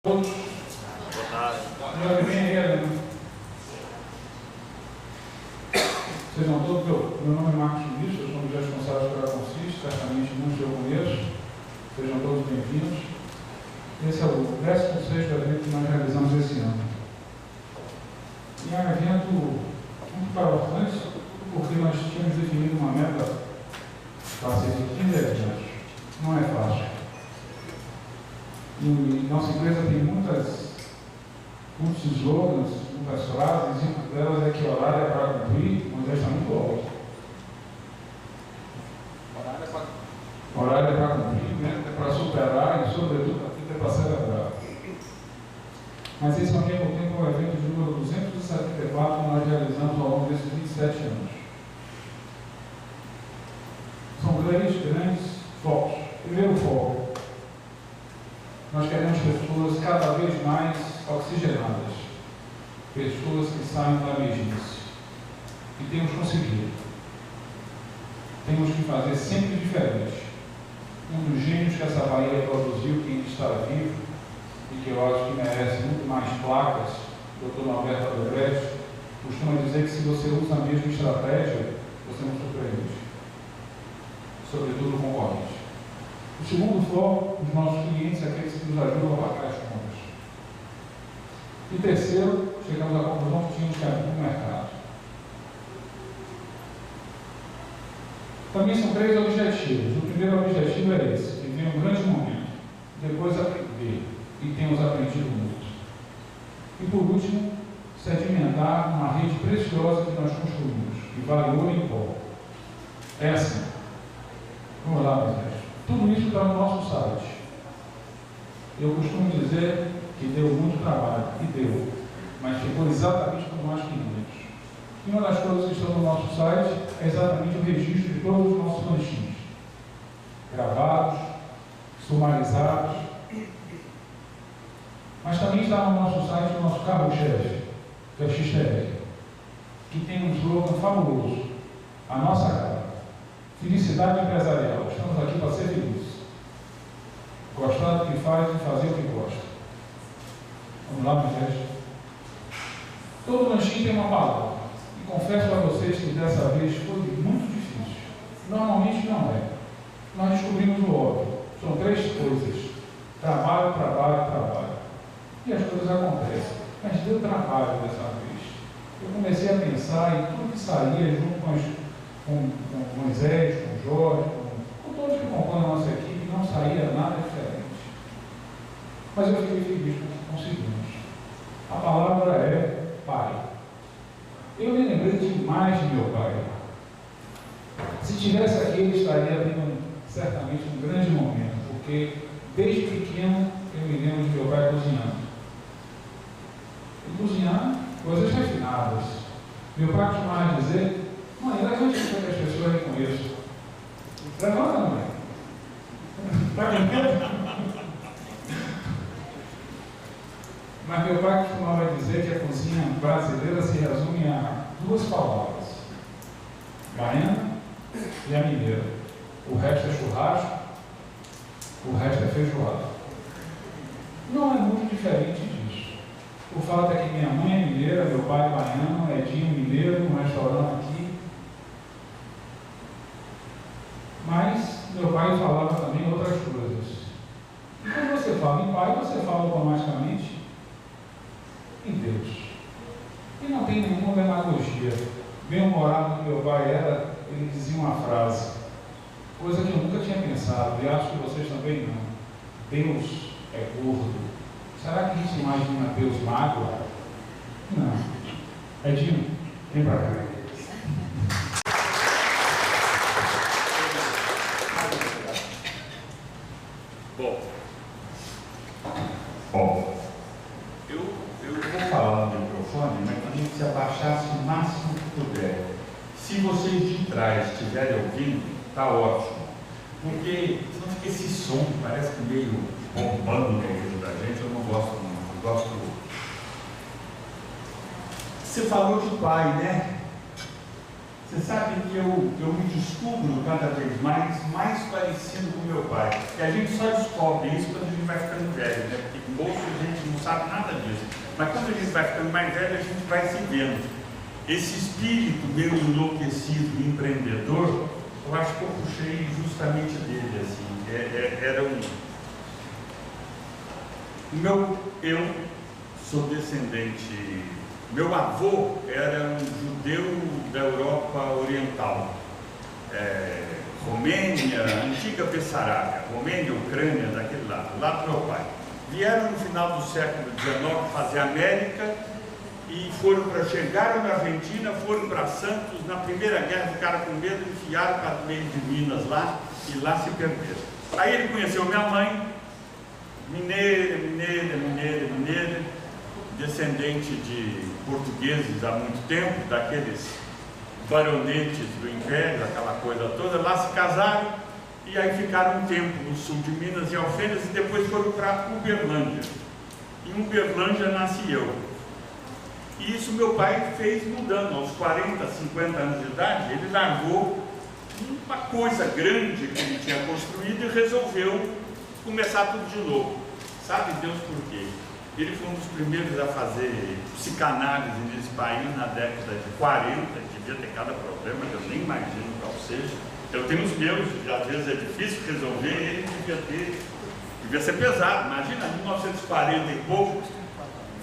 Todos. Sejam todos, meu nome é Marcos Ministro, eu sou um dos responsáveis pela Consiste, certamente muitos eu conheço, sejam todos bem-vindos. Esse é o 16º evento que nós realizamos esse ano. E é um evento muito importante, porque nós tínhamos definido uma meta para ser de 15 eventos. Não é fácil. E nossa empresa tem muitos slogans, muitas frases, e uma delas é que o horário é para cumprir, mas está muito alto. O horário é para cumprir, né? É para superar e, sobretudo, é para celebrar. Mas esse, ao mesmo tempo, é o evento de número 274 que nós realizamos ao longo desses 27 anos. São grandes focos. Primeiro foco. Nós queremos pessoas cada vez mais oxigenadas, pessoas que saem da mesmice. E temos conseguido. Temos que fazer sempre diferente. Um dos gênios que essa Bahia produziu, que ainda está vivo, e que eu acho que merece muito mais placas, o Dr. Norberto Odebrecht, costuma dizer que se você usa a mesma estratégia, você não surpreende, sobretudo o concorrente. O segundo foco, os nossos clientes, aqueles que nos ajudam a pagar as contas. E terceiro, chegamos à conclusão que tínhamos que abrir o mercado. Também são 3 objetivos. O primeiro objetivo é esse, que vem um grande momento, depois aprender, e temos aprendido muito. E por último, sedimentar uma rede preciosa que nós construímos, que vale ouro em pó. Essa, vamos lá, meus irmãos. Tudo isso está no nosso site. Eu costumo dizer que deu muito trabalho, e deu, mas ficou exatamente como nós queríamos. E uma das coisas que estão no nosso site é exatamente o registro de todos os nossos lanchinhos, gravados, sumarizados, mas também está no nosso site o nosso carro-chefe, que é o XTR, que tem um slogan fabuloso, a nossa cara. Felicidade empresarial. Estamos aqui para ser felizes. Gostar do que faz e fazer o que gosta. Vamos lá, meu gente. Todo lanchinho tem uma palavra. E confesso a vocês que dessa vez foi muito difícil. Normalmente não é. Nós descobrimos o óbvio. São 3 coisas. Trabalho, trabalho, trabalho. E as coisas acontecem. Mas deu trabalho dessa vez. Eu comecei a pensar em tudo que saía junto com Moisés, com Jorge, com todos que compõem a nossa equipe, não saía nada diferente. Mas eu fiquei feliz porque conseguimos. A palavra é pai. Eu me lembrei demais de meu pai. Se tivesse aqui, ele estaria tendo certamente um grande momento, porque desde pequeno eu me lembro de meu pai cozinhando. E cozinhar coisas refinadas. Meu pai costumava dizer: mãe, levante para que as pessoas reconheçam. Levanta, mãe. Está com medo? Mas meu pai costumava dizer que a cozinha brasileira se resume a 2 palavras: baiana e a mineira. O resto é churrasco, o resto é feijoada. Não é muito diferente disso. O fato é que minha mãe é mineira, meu pai é baiano, Edinho mineiro, um restaurante aqui. Mas meu pai falava também outras coisas. E quando você fala em pai, você fala automaticamente em Deus. E não tem nenhuma demagogia. Bem-humorado que meu pai era, ele dizia uma frase, coisa que eu nunca tinha pensado, e acho que vocês também não. Deus é gordo. Será que a gente imagina Deus magro? Não. Edinho, vem para cá. Bom, eu vou falar no microfone, mas que a gente se abaixasse o máximo que puder. Se vocês de trás estiverem ouvindo, está ótimo. Porque senão fica esse som, parece que meio bombando no ouvido da gente, eu não gosto muito, eu gosto do... Você falou de pai, né? Você sabe que eu me descubro cada vez mais parecido com meu pai. E a gente só descobre isso quando a gente vai ficando velho, né? Porque moço a gente sabe nada disso. Mas quando a gente vai ficando mais velho, a gente vai se vendo. Esse espírito meio enlouquecido, empreendedor, eu acho que eu puxei justamente dele, assim. Era um... Eu sou descendente... Meu avô era um judeu da Europa Oriental. Romênia, antiga Bessarabia, Romênia, Ucrânia, daquele lado do meu pai. Vieram no final do século XIX fazer América e chegaram na Argentina, foram para Santos, na Primeira Guerra ficaram com medo, enfiaram para o meio de Minas lá e lá se perderam. Aí ele conheceu minha mãe, mineira, descendente de portugueses há muito tempo, daqueles baronetes do Império, aquela coisa toda, lá se casaram e aí ficaram um tempo no sul de Minas, em Alfenas, e depois foram para Uberlândia. Em Uberlândia nasci eu. E isso meu pai fez mudando, aos 40, 50 anos de idade, ele largou uma coisa grande que ele tinha construído e resolveu começar tudo de novo. Sabe Deus por quê? Ele foi um dos primeiros a fazer psicanálise nesse país na década de 40, devia ter cada problema que eu nem imagino qual seja. Eu tenho os meus, e às vezes é difícil resolver, ele devia ser pesado. Imagina, em 1940 e pouco,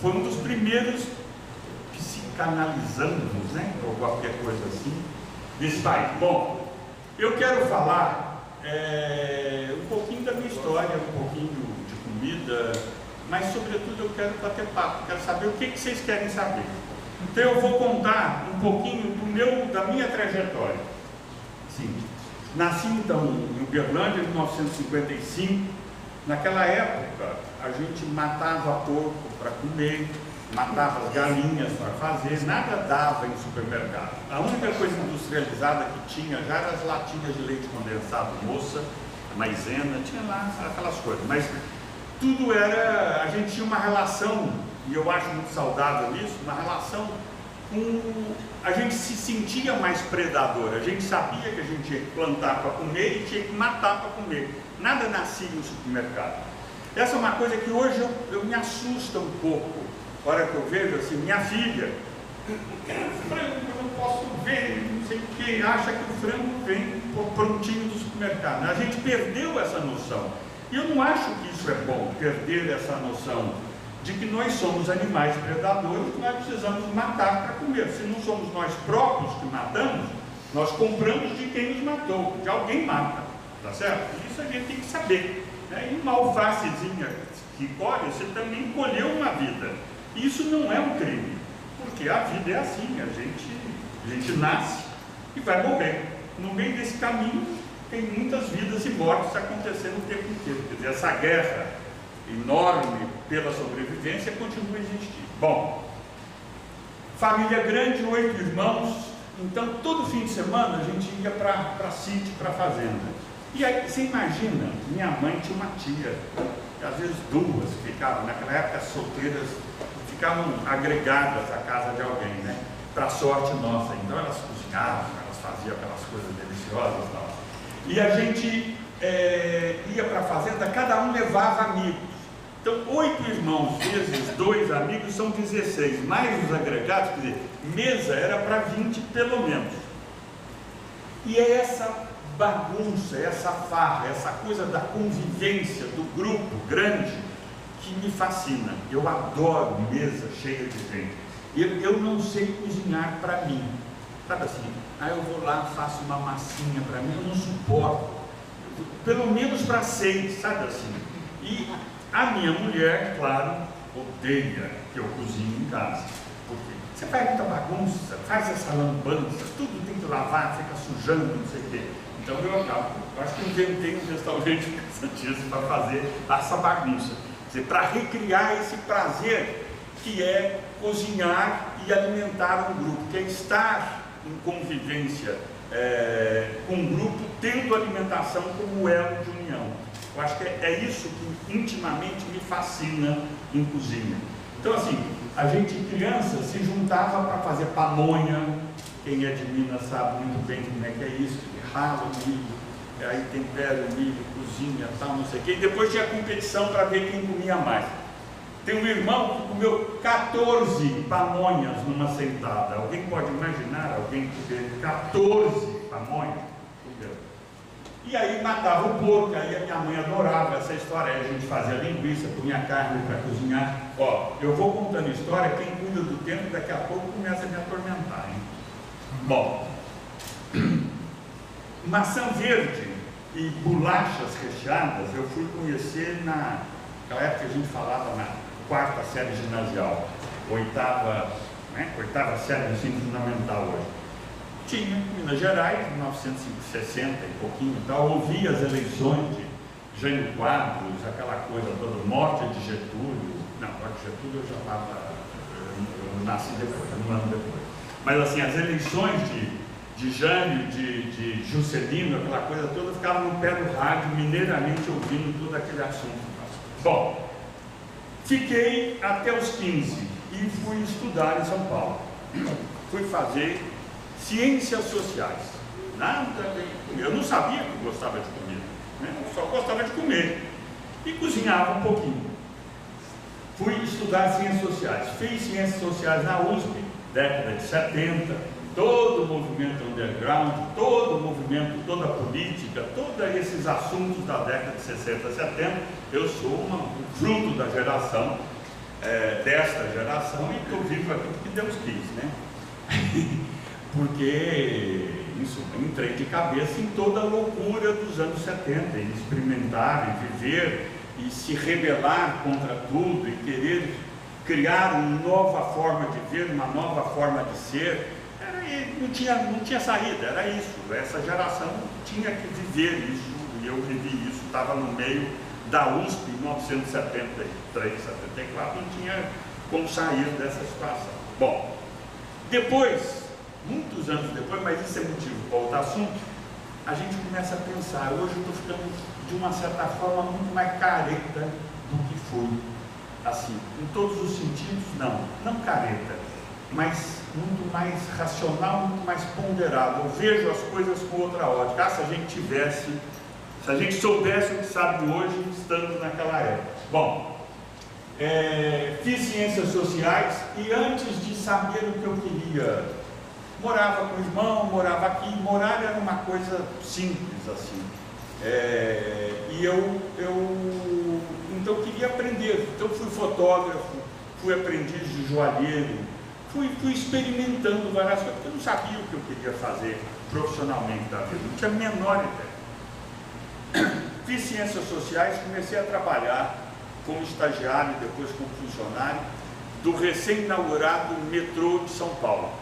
foi um dos primeiros psicanalizandos, né? Ou qualquer coisa assim, desse país. Bom, eu quero falar um pouquinho da minha história, um pouquinho de comida, mas sobretudo eu quero bater papo, quero saber o que vocês querem saber. Então eu vou contar um pouquinho da minha trajetória. Sim. Nasci então em Uberlândia em 1955. Naquela época a gente matava porco para comer, matava as galinhas para fazer, nada dava em supermercado. A única coisa industrializada que tinha já eram as latinhas de leite condensado, moça, maisena, tinha lá aquelas coisas. Mas tudo era, a gente tinha uma relação, e eu acho muito saudável isso, uma relação a gente se sentia mais predador, a gente sabia que a gente tinha que plantar para comer e tinha que matar para comer, nada nascia no supermercado. Essa é uma coisa que hoje eu me assusta um pouco, a hora que eu vejo assim, minha filha, frango eu não posso ver, não sei o que, acha que o frango vem prontinho do supermercado. A gente perdeu essa noção, e eu não acho que isso é bom, perder essa noção de que nós somos animais predadores, que nós precisamos matar para comer. Se não somos nós próprios que matamos, nós compramos de quem nos matou, de alguém mata, tá certo? Isso a gente tem que saber, né? E uma alfacezinha que colhe, você também colheu uma vida. Isso não é um crime, porque a vida é assim, a gente nasce e vai morrer. No meio desse caminho tem muitas vidas e mortes acontecendo o tempo inteiro. Quer dizer, essa guerra enorme pela sobrevivência continua existindo. Bom, família grande, 8 irmãos, então todo fim de semana a gente ia para sítio, para fazenda. E aí, você imagina, minha mãe tinha uma tia, às vezes duas ficavam, naquela época as solteiras ficavam agregadas à casa de alguém, né? Para sorte nossa, então elas cozinhavam, elas faziam aquelas coisas deliciosas e tal. E a gente ia para a fazenda, cada um levava amigos. Então, 8 irmãos vezes 2 amigos são 16, mais os agregados, quer dizer, mesa era para 20 pelo menos. E é essa bagunça, essa farra, essa coisa da convivência, do grupo grande, que me fascina. Eu adoro mesa cheia de gente. Eu não sei cozinhar para mim, sabe assim, aí eu vou lá, faço uma massinha para mim, eu não suporto, pelo menos para 6, sabe assim. E a minha mulher, claro, odeia que eu cozinhe em casa, porque você faz muita bagunça, faz essa lambança, tudo tem que lavar, fica sujando, não sei o quê. Então eu acho que eu inventei um restaurante cansativo para fazer essa bagunça, para recriar esse prazer que é cozinhar e alimentar um grupo, que é estar em convivência com um grupo, tendo alimentação como elo de união. Eu acho que é isso que intimamente me fascina em cozinha. Então assim, a gente criança se juntava para fazer pamonha, quem é de Minas sabe muito bem como é que é isso, rala o milho, aí tempera o milho, cozinha, tal, não sei o que, e depois tinha competição para ver quem comia mais. Tem um irmão que comeu 14 pamonhas numa sentada. Alguém pode imaginar alguém comer 14 pamonhas? E aí matava o porco, aí a minha mãe adorava essa história, aí a gente fazia linguiça, punha carne para cozinhar. Ó, eu vou contando história, quem cuida do tempo daqui a pouco começa a me atormentar, hein? Bom, maçã verde e bolachas recheadas eu fui conhecer naquela época que a gente falava na 4ª série ginasial, 8ª série do ensino fundamental hoje. Tinha em Minas Gerais, em 1960 e pouquinho e tal, ouvia as eleições de Jânio Quadros, aquela coisa toda, morte de Getúlio. Não, morte de Getúlio eu já estava, eu nasci depois, um ano depois. Mas assim, as eleições de Jânio, de Juscelino, aquela coisa toda, eu ficava no pé do rádio, mineiramente ouvindo todo aquele assunto. Bom, fiquei até os 15 e fui estudar em São Paulo. Fui fazer ciências sociais. Eu não sabia que eu gostava de comer, né? Eu só gostava de comer e cozinhava um pouquinho. Fui estudar ciências sociais. Fiz ciências sociais na USP, década de 70, todo o movimento underground, todo o movimento, toda a política, todos esses assuntos da década de 60, 70. Eu sou um fruto da geração, desta geração, e estou vivo aqui porque Deus quis, né? Porque isso, eu entrei de cabeça em toda a loucura dos anos 70, em experimentar, em viver, e se rebelar contra tudo, e querer criar uma nova forma de ver, uma nova forma de ser. Não tinha saída, era isso. Essa geração tinha que viver isso, e eu vivi isso, estava no meio da USP em 1973, 74, não tinha como sair dessa situação. Bom, depois, muitos anos depois, mas isso é motivo para outro assunto, a gente começa a pensar, hoje eu estou ficando de uma certa forma muito mais careta do que fui, assim, em todos os sentidos, não careta, mas muito mais racional, muito mais ponderado. Eu vejo as coisas com outra ótica. Se a gente soubesse o que sabe hoje, estando naquela época. Bom, fiz ciências sociais e antes de saber o que eu queria, morava com o irmão, morava aqui. Morar era uma coisa simples assim. E então eu queria aprender. Então fui fotógrafo, fui aprendiz de joalheiro, fui experimentando várias coisas, porque eu não sabia o que eu queria fazer profissionalmente da vida, não tinha a menor ideia. Fiz ciências sociais, comecei a trabalhar como estagiário e depois como funcionário do recém-inaugurado metrô de São Paulo.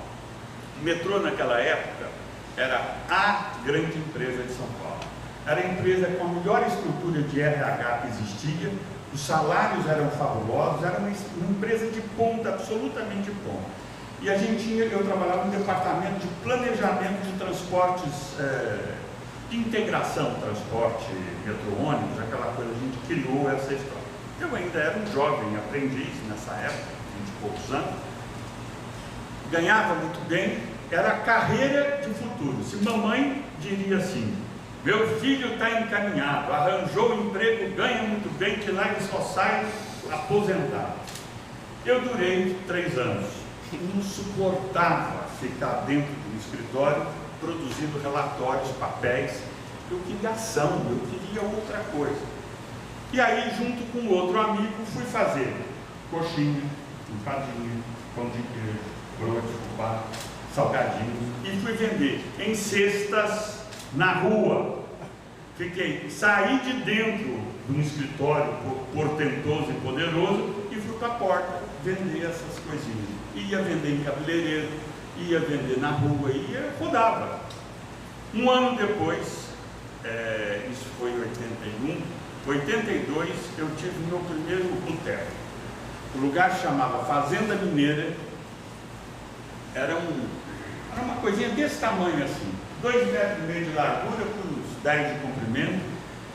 O metrô naquela época era a grande empresa de São Paulo. Era a empresa com a melhor estrutura de RH que existia, os salários eram fabulosos, era uma empresa de ponta, absolutamente de ponta. E eu trabalhava no departamento de planejamento de transportes, de integração, transporte, metrô, ônibus, aquela coisa, a gente criou essa história. Eu ainda era um jovem aprendiz nessa época, 20 e poucos anos, ganhava muito bem, era a carreira de futuro. Se mamãe diria assim, meu filho está encaminhado, arranjou um emprego, ganha muito bem, que lá ele só sai aposentado. Eu durei 3 anos, não suportava ficar dentro do escritório produzindo relatórios, papéis. Eu queria ação, eu queria outra coisa. E aí, junto com outro amigo, fui fazer coxinha, empadinha, pão de queijo, broa de fubá, salgadinhos, e fui vender em cestas na rua. Saí de dentro de um escritório portentoso e poderoso e fui para a porta vender essas coisinhas. Ia vender em cabeleireiro, ia vender na rua, rodava. Um ano depois, isso foi em 81, 82, eu tive meu primeiro boteco. O lugar chamava Fazenda Mineira, era uma coisinha desse tamanho assim, 2,5 metros de largura por uns 10 de comprimento.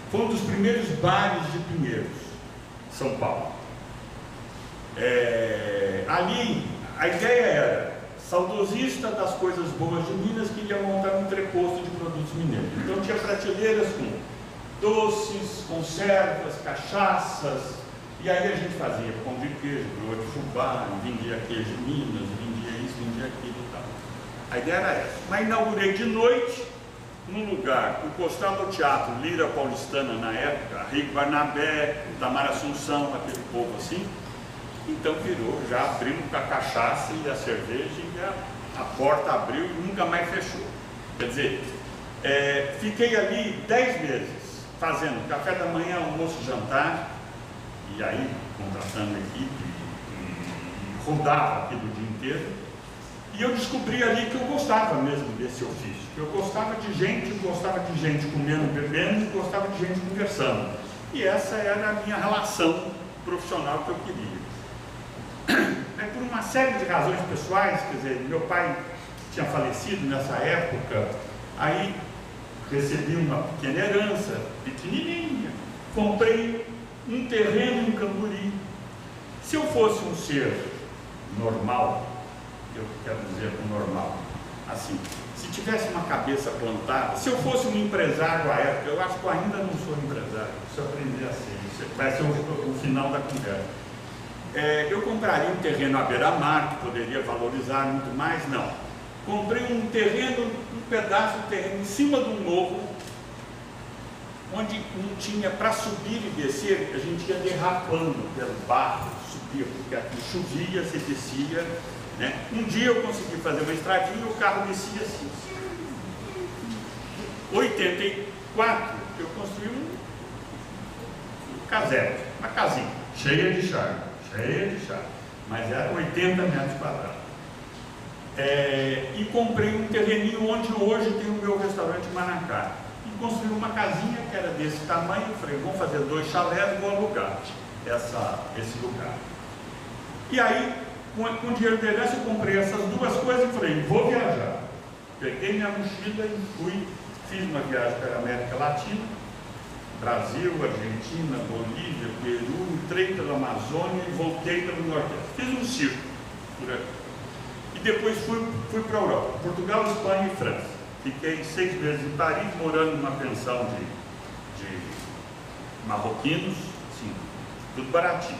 Foi um dos primeiros bares de Pinheiros, São Paulo. Ali, a ideia era, saudosista das coisas boas de Minas, queria montar um entreposto de produtos mineiros. Então tinha prateleiras com doces, conservas, cachaças, E aí a gente fazia pão de queijo, broa de fubá, vendia queijo de Minas, vendia isso, vendia aquilo e tal. A ideia era essa. Mas inaugurei de noite, num lugar encostado ao Teatro Lira Paulistana na época, Rico Barnabé, Tamara Assunção, aquele povo assim. Então virou, já abrimos com a cachaça e a cerveja e a porta abriu e nunca mais fechou. Quer dizer, fiquei ali 10 meses, fazendo café da manhã, almoço e jantar, e aí contratando a equipe, e rodava aquilo o dia inteiro. E eu descobri ali que eu gostava mesmo desse ofício, que eu gostava de gente comendo, bebendo, gostava de gente conversando. E essa era a minha relação profissional que eu queria. Por uma série de razões pessoais, quer dizer, meu pai tinha falecido nessa época, aí recebi uma pequena herança, pequenininha, comprei um terreno em Camburi. Se eu fosse um ser normal, eu quero dizer normal, assim, se tivesse uma cabeça plantada, se eu fosse um empresário à época, eu acho que eu ainda não sou empresário, se eu aprender a ser, isso vai ser o final da conversa. Eu compraria um terreno à beira-mar, que poderia valorizar muito mais, não. Comprei um terreno, um pedaço de terreno em cima de um morro, onde não tinha, para subir e descer, a gente ia derrapando pelo barro, subia, porque aqui chovia, se descia, né? Um dia eu consegui fazer uma estradinha e o carro descia assim. Em 84, eu construí um casebre, uma casinha, cheia de charme, mas era 80 metros quadrados. E comprei um terreninho onde hoje tem o meu restaurante Manacá. E construí uma casinha que era desse tamanho. Falei, vamos fazer 2 chalés, vou alugar esse lugar. E aí, com o dinheiro da herança, eu comprei essas 2 coisas e falei, vou viajar. Peguei minha mochila e fui, fiz uma viagem para a América Latina, Brasil, Argentina, Bolívia, Peru, entrei pela Amazônia e voltei pelo Nordeste. Fiz um circo por aqui. E depois fui para a Europa, Portugal, Espanha e França. Fiquei 6 meses em Paris, morando numa pensão de marroquinos, assim, tudo baratinho.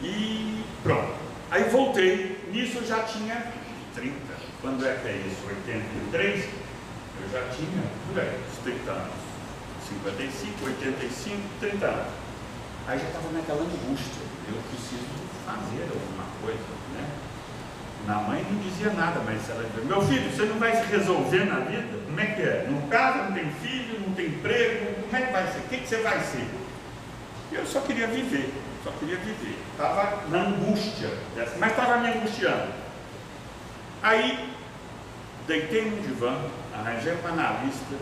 E pronto. Aí voltei, nisso eu já tinha 30. Quando é que é isso? 83? Eu já tinha, por aí, uns 30 anos. 55, 85, 30 anos. Aí já estava naquela angústia, eu preciso fazer alguma coisa, né? Minha mãe não dizia nada, mas ela dizia, meu filho, você não vai se resolver na vida? Como é que é? Não casa, não tem filho, não tem emprego, como é que vai ser? O que você vai ser? Eu só queria viver, estava na angústia, mas estava me angustiando. Aí, deitei no divã, arranjei um analista,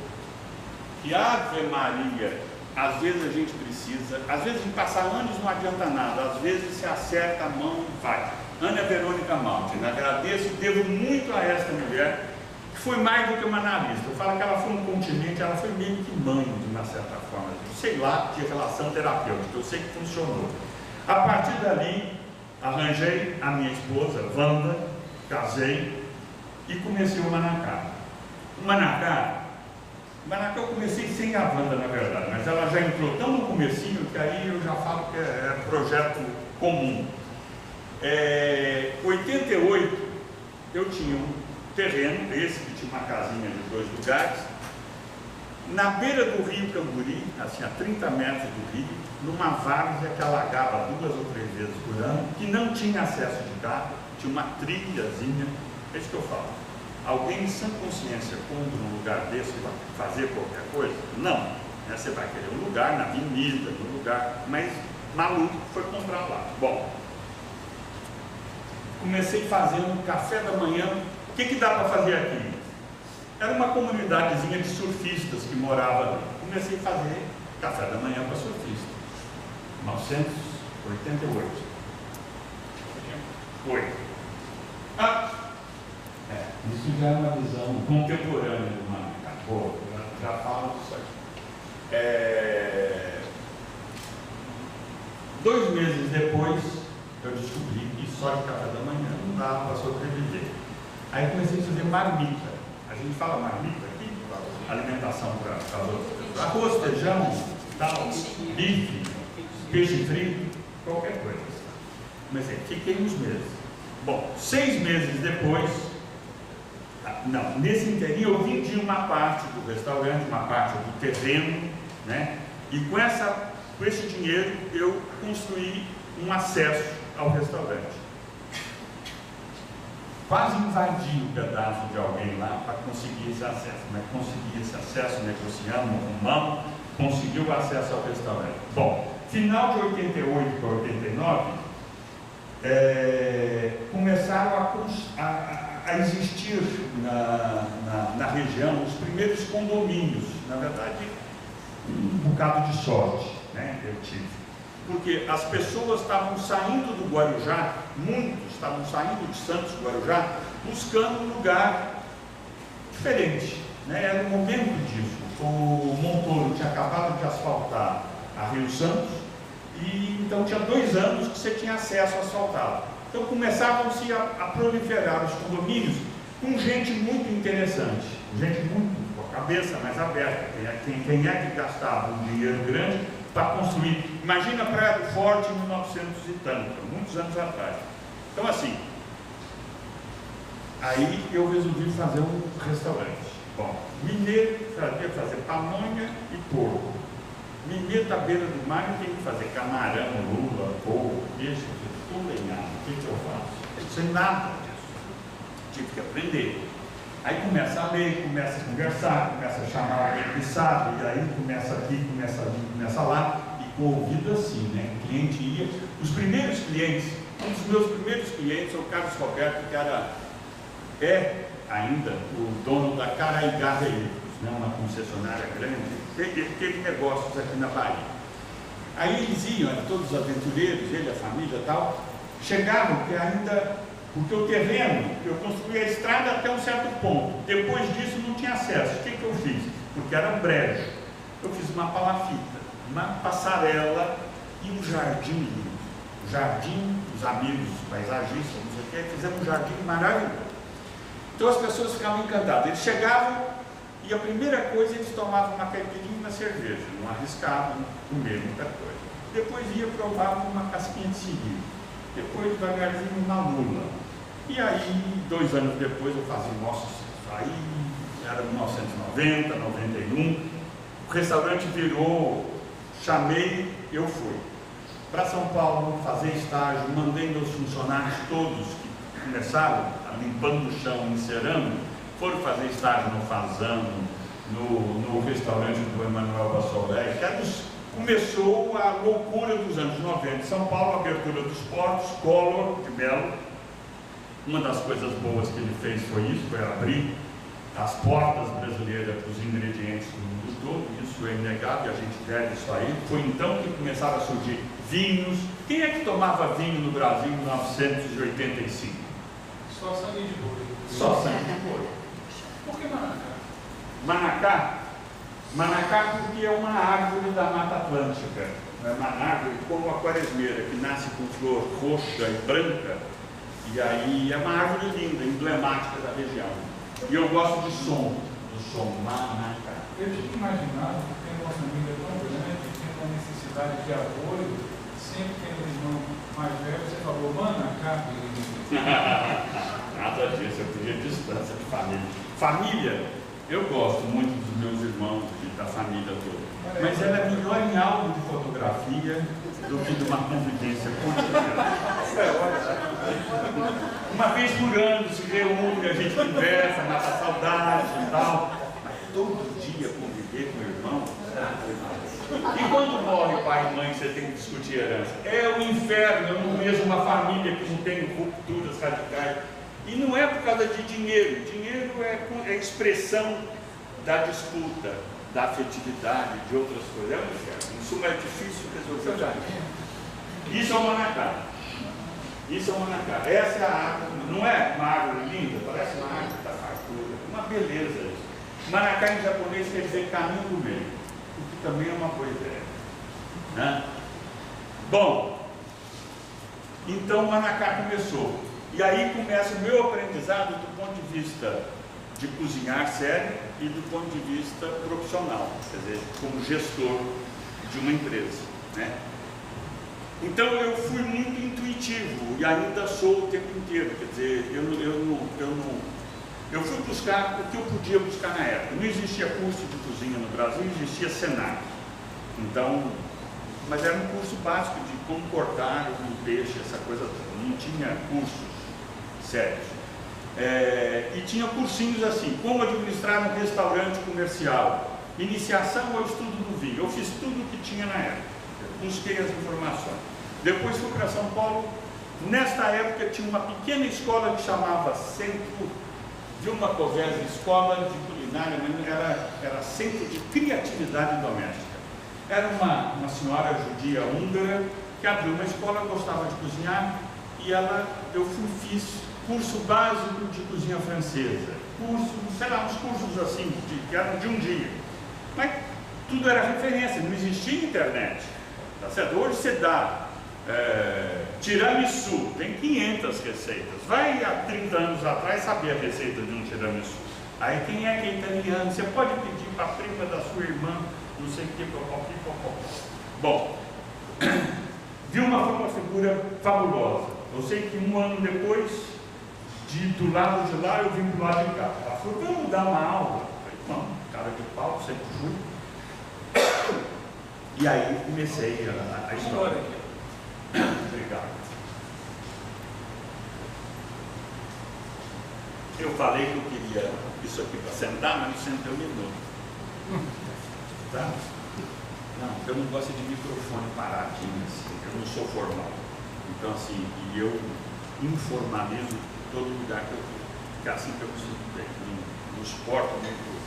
que Ave Maria, às vezes a gente precisa, às vezes em passar anos não adianta nada, às vezes se acerta a mão e vai. Ana Verônica Maltin, agradeço, devo muito a esta mulher, que foi mais do que uma analista. Eu falo que ela foi um continente, ela foi meio que mãe, de uma certa forma, sei lá, de relação terapêutica, eu sei que funcionou. A partir dali, arranjei a minha esposa, Wanda, casei e comecei o Manacá. O Manacá eu comecei sem a Wanda, na verdade, mas ela já entrou tão no comecinho que aí eu já falo que é projeto comum. 88, eu tinha um terreno, esse que tinha uma casinha de 2 lugares, na beira do rio Camburi, assim, a 30 metros do rio, numa várzea que alagava 2 ou 3 vezes por ano, que não tinha acesso de carro, tinha uma trilhazinha, é isso que eu falo. Alguém em sã consciência compra um lugar desse para fazer qualquer coisa? Não. Né? Você vai querer um lugar na avenida, um lugar, mas maluco foi comprar lá. Bom, comecei fazendo café da manhã. O que dá para fazer aqui? Era uma comunidadezinha de surfistas que morava ali. Comecei a fazer café da manhã para surfistas. 1988. Foi. Isso já é uma visão contemporânea do Manacá. Já falo disso aqui. 2 meses depois, eu descobri que só de café da manhã não dava para sobreviver. Aí comecei a fazer marmita. A gente fala marmita aqui, alimentação para as outras pessoas. Arroz, feijão, tal, bife, peixe frito. qualquer coisa. Mas fiquei uns meses. Bom, 6 meses depois, não, nesse inteirinho eu vendi uma parte do restaurante, uma parte do terreno, né? E com esse dinheiro eu construí um acesso ao restaurante. Quase invadi o pedaço de alguém lá para conseguir esse acesso, mas consegui esse acesso, negociamos, arrumamos, conseguiu o acesso ao restaurante. Bom, final de 88 para 89, começaram a existir na região os primeiros condomínios. Na verdade, um bocado de sorte, né, eu tive. Porque as pessoas estavam saindo do Guarujá, muitos estavam saindo de Santos, Guarujá, buscando um lugar diferente, né? Era o momento disso. O Montoro tinha acabado de asfaltar a Rio Santos, e então tinha 2 anos que você tinha acesso asfaltado. Então começavam-se a proliferar os condomínios com gente muito interessante, gente muito com a cabeça mais aberta. Quem é que gastava um dinheiro grande para construir? Imagina a Praia do Forte em 1900 e tanto, muitos anos atrás. Então assim, aí eu resolvi fazer um restaurante. Bom, mineiro sabia fazer pamonha e porco. Mineiro da beira do mar eu tenho que fazer camarão, lula, porco, peixe, tudo lenhado. O que eu faço? Eu não sei nada disso. Tive que aprender. Aí começa a ler, começa a conversar, começa a chamar alguém que sabe, e aí começa aqui, começa ali, começa lá, e com o ouvido assim, né? O cliente ia. Os primeiros clientes, um dos meus primeiros clientes é o Carlos Roberto, que é ainda o dono da Caraigá Veículos, né? Uma concessionária grande. Teve negócios aqui na Bahia. Aí eles iam, todos os aventureiros, ele, a família e tal, chegavam que ainda. Porque o terreno, eu construí a estrada até um certo ponto. Depois disso não tinha acesso. O que eu fiz? Porque era um brejo. Eu fiz uma palafita, uma passarela e um jardim lindo. O jardim, os amigos paisagistas, não sei o que, fizemos um jardim maravilhoso. Então as pessoas ficavam encantadas. Eles chegavam e a primeira coisa eles tomavam uma caipirinha e uma cerveja. Não arriscavam comer muita coisa. Depois ia provar uma casquinha de siri. Depois, devagarzinho, uma lula. E aí, 2 anos depois, eu fazia o nosso sucesso. Aí, era 1990, 91. O restaurante virou, chamei, eu fui. Para São Paulo, fazer estágio, mandei meus funcionários todos que começaram limpando o chão, encerando, foram fazer estágio no Fazano, no restaurante do Emanuel Bassolé, que era começou a loucura dos anos 90. São Paulo, abertura dos portos, Collor de Mello. Uma das coisas boas que ele fez foi isso, foi abrir as portas brasileiras para os ingredientes do mundo todo. Isso é inegável, a gente deve isso aí. Foi então que começaram a surgir vinhos. Quem é que tomava vinho no Brasil em 1985? Só sangue de boi. Só sangue de boi. Por que Manacá? Manacá? Manacá porque é uma árvore da Mata Atlântica, é uma árvore como a quaresmeira, que nasce com flor roxa e branca, e aí é uma árvore linda, emblemática da região. E eu gosto de som, do som Manacá. Eu tinha imaginado que tem uma família tão grande, tem uma necessidade de apoio, sempre tem um irmão mais velho, você falou Manacá. Nada disso, eu queria distância de família. Família, eu gosto muito dos meus irmãos e da família toda, mas ela é melhor em álbum de fotografia do que de uma convivência cotidiana. Uma vez por ano se reúne, a gente conversa, mata saudade e tal, mas todo dia conviver com o irmão. E quando morre pai e mãe, você tem que discutir herança. É o inferno. Eu não vejo uma família que não tem rupturas radicais. E não é por causa de dinheiro. Dinheiro é expressão da disputa, da afetividade, de outras coisas. É um inferno. Em suma, é difícil resolver. Isso é o Manacá. Isso é o Manacá. Essa é a árvore. Não é uma árvore linda? Parece uma árvore da fartura. Uma beleza isso. Manacá em japonês quer dizer caminho do meio, o que também é uma boa ideia, né? Bom, então Manacá começou. E aí começa o meu aprendizado do ponto de vista de cozinhar sério e do ponto de vista profissional, quer dizer, como gestor de uma empresa, né? Então eu fui muito intuitivo e ainda sou o tempo inteiro, quer dizer, eu fui buscar o que eu podia buscar na época. Não existia curso de cozinha no Brasil, existia Senac. Então, mas era um curso básico de como cortar um peixe, essa coisa toda. Não tinha cursos sérios. E tinha cursinhos assim, como administrar um restaurante comercial, iniciação ao estudo do vinho. Eu fiz tudo o que tinha na época, busquei as informações. Depois fui para São Paulo. Nesta época tinha uma pequena escola que chamava Centro Vilma Covese, Escola de Culinária, mas era Centro de Criatividade Doméstica. Era uma senhora judia húngara que abriu uma escola, gostava de cozinhar, e eu fiz curso básico de cozinha francesa, uns cursos assim, que eram de um dia. Mas tudo era referência, não existia internet. Tá certo? Hoje você dá tiramisu, tem 500 receitas. Vai há 30 anos atrás saber a receita de um tiramisu. Aí quem é que é italiano? Você pode pedir para a prima da sua irmã, não sei o que, popopó. Bom, Vilma foi uma figura fabulosa. Eu sei que um ano depois, do lado de lá, eu vim do lado de cá. Ela falou, vamos dar uma aula. Eu falei, não, cara de pau, sempre fui. E aí comecei a história. Obrigado. Eu falei que eu queria isso aqui para sentar, mas não sentei um minuto. Tá? Não, eu não gosto de microfone paradinho assim, eu não sou formal. Então assim, e eu informalizo todo lugar que eu vou, que é assim que eu me sinto bem. Não suporto muito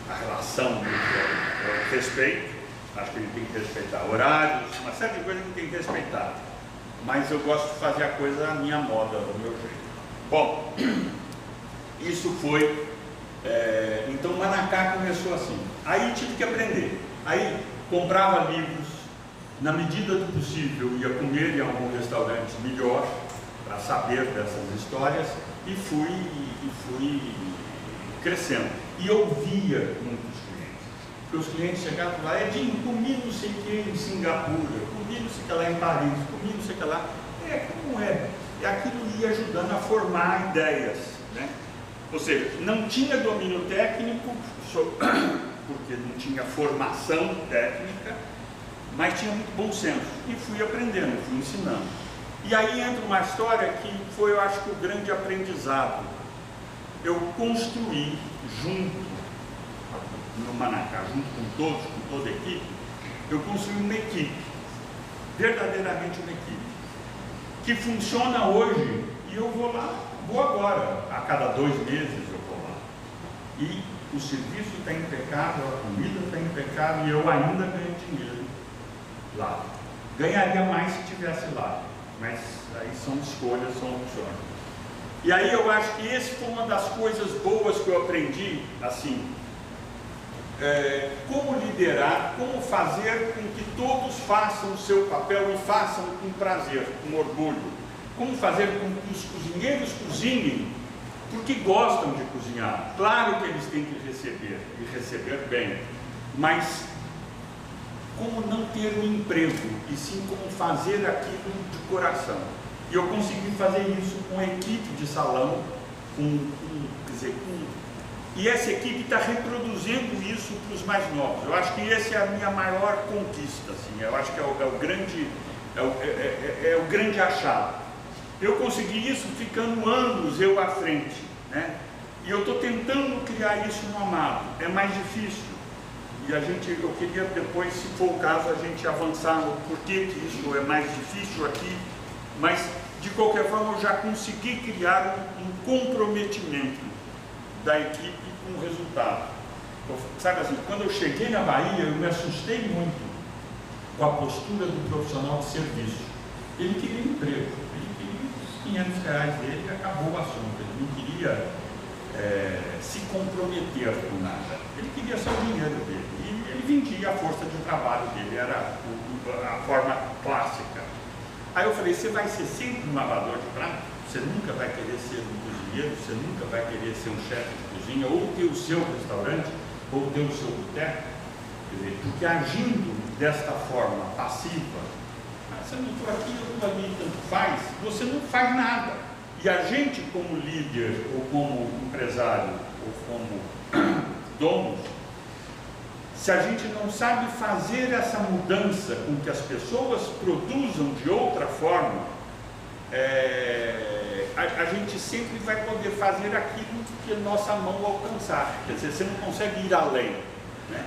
a relação, muito respeito. Acho que ele tem que respeitar horários, uma série de coisas que tem que respeitar. Mas eu gosto de fazer a coisa à minha moda, do meu jeito. Bom, isso foi... então Manacá começou assim. Aí tive que aprender. Aí comprava livros, na medida do possível ia comer em algum restaurante melhor, para saber dessas histórias, e fui crescendo. E ouvia muitos clientes. Porque os clientes chegavam lá, Edinho, comi não sei o que em Singapura, comi não sei o que lá em Paris, comi não sei o que lá. Como é? E aquilo ia ajudando a formar ideias, né? Ou seja, não tinha domínio técnico, porque não tinha formação técnica, mas tinha muito bom senso. E fui aprendendo, fui ensinando. E aí entra uma história que foi, eu acho que, o grande aprendizado. Eu construí junto no Manacá, junto com todos, com toda a equipe, eu construí uma equipe, verdadeiramente uma equipe, que funciona hoje, e eu vou lá, vou agora, a cada 2 meses eu vou lá. E o serviço está impecável, a comida está impecável, e eu ainda ganho dinheiro lá. Ganharia mais se estivesse lá, mas aí são escolhas, são opções. E aí eu acho que esse foi uma das coisas boas que eu aprendi, assim, como liderar, como fazer com que todos façam o seu papel e façam com prazer, com orgulho. Como fazer com que os cozinheiros cozinhem porque gostam de cozinhar. Claro que eles têm que receber, e receber bem, mas como não ter um emprego, e sim como fazer aquilo de coração. E eu consegui fazer isso com a equipe de salão, e essa equipe está reproduzindo isso para os mais novos. Eu acho que essa é a minha maior conquista, assim. Eu acho que é o grande achado. Eu consegui isso ficando anos eu à frente, né? E eu estou tentando criar isso no Amado. É mais difícil. E eu queria depois, se for o caso, a gente avançar no porquê que isso é mais difícil aqui, mas de qualquer forma eu já consegui criar um comprometimento da equipe com o resultado. Sabe assim, quando eu cheguei na Bahia, eu me assustei muito com a postura do profissional de serviço. Ele queria emprego, ele queria os R$500 dele e acabou o assunto. Ele não queria se comprometer com nada. Ele queria só o dinheiro dele. E ele vendia a força de trabalho dele, era a forma clássica. Aí eu falei, você vai ser sempre um lavador de prato? Você nunca vai querer ser um cozinheiro? Você nunca vai querer ser um chefe de cozinha? Ou ter o seu restaurante? Ou ter o seu boteco? Porque agindo desta forma passiva, Se eu não estou aqui, eu estou ali, tanto faz, você não faz nada. E a gente, como líder, ou como empresário, ou como donos, se a gente não sabe fazer essa mudança com que as pessoas produzam de outra forma, a gente sempre vai poder fazer aquilo que a nossa mão alcançar. Quer dizer, você não consegue ir além, né?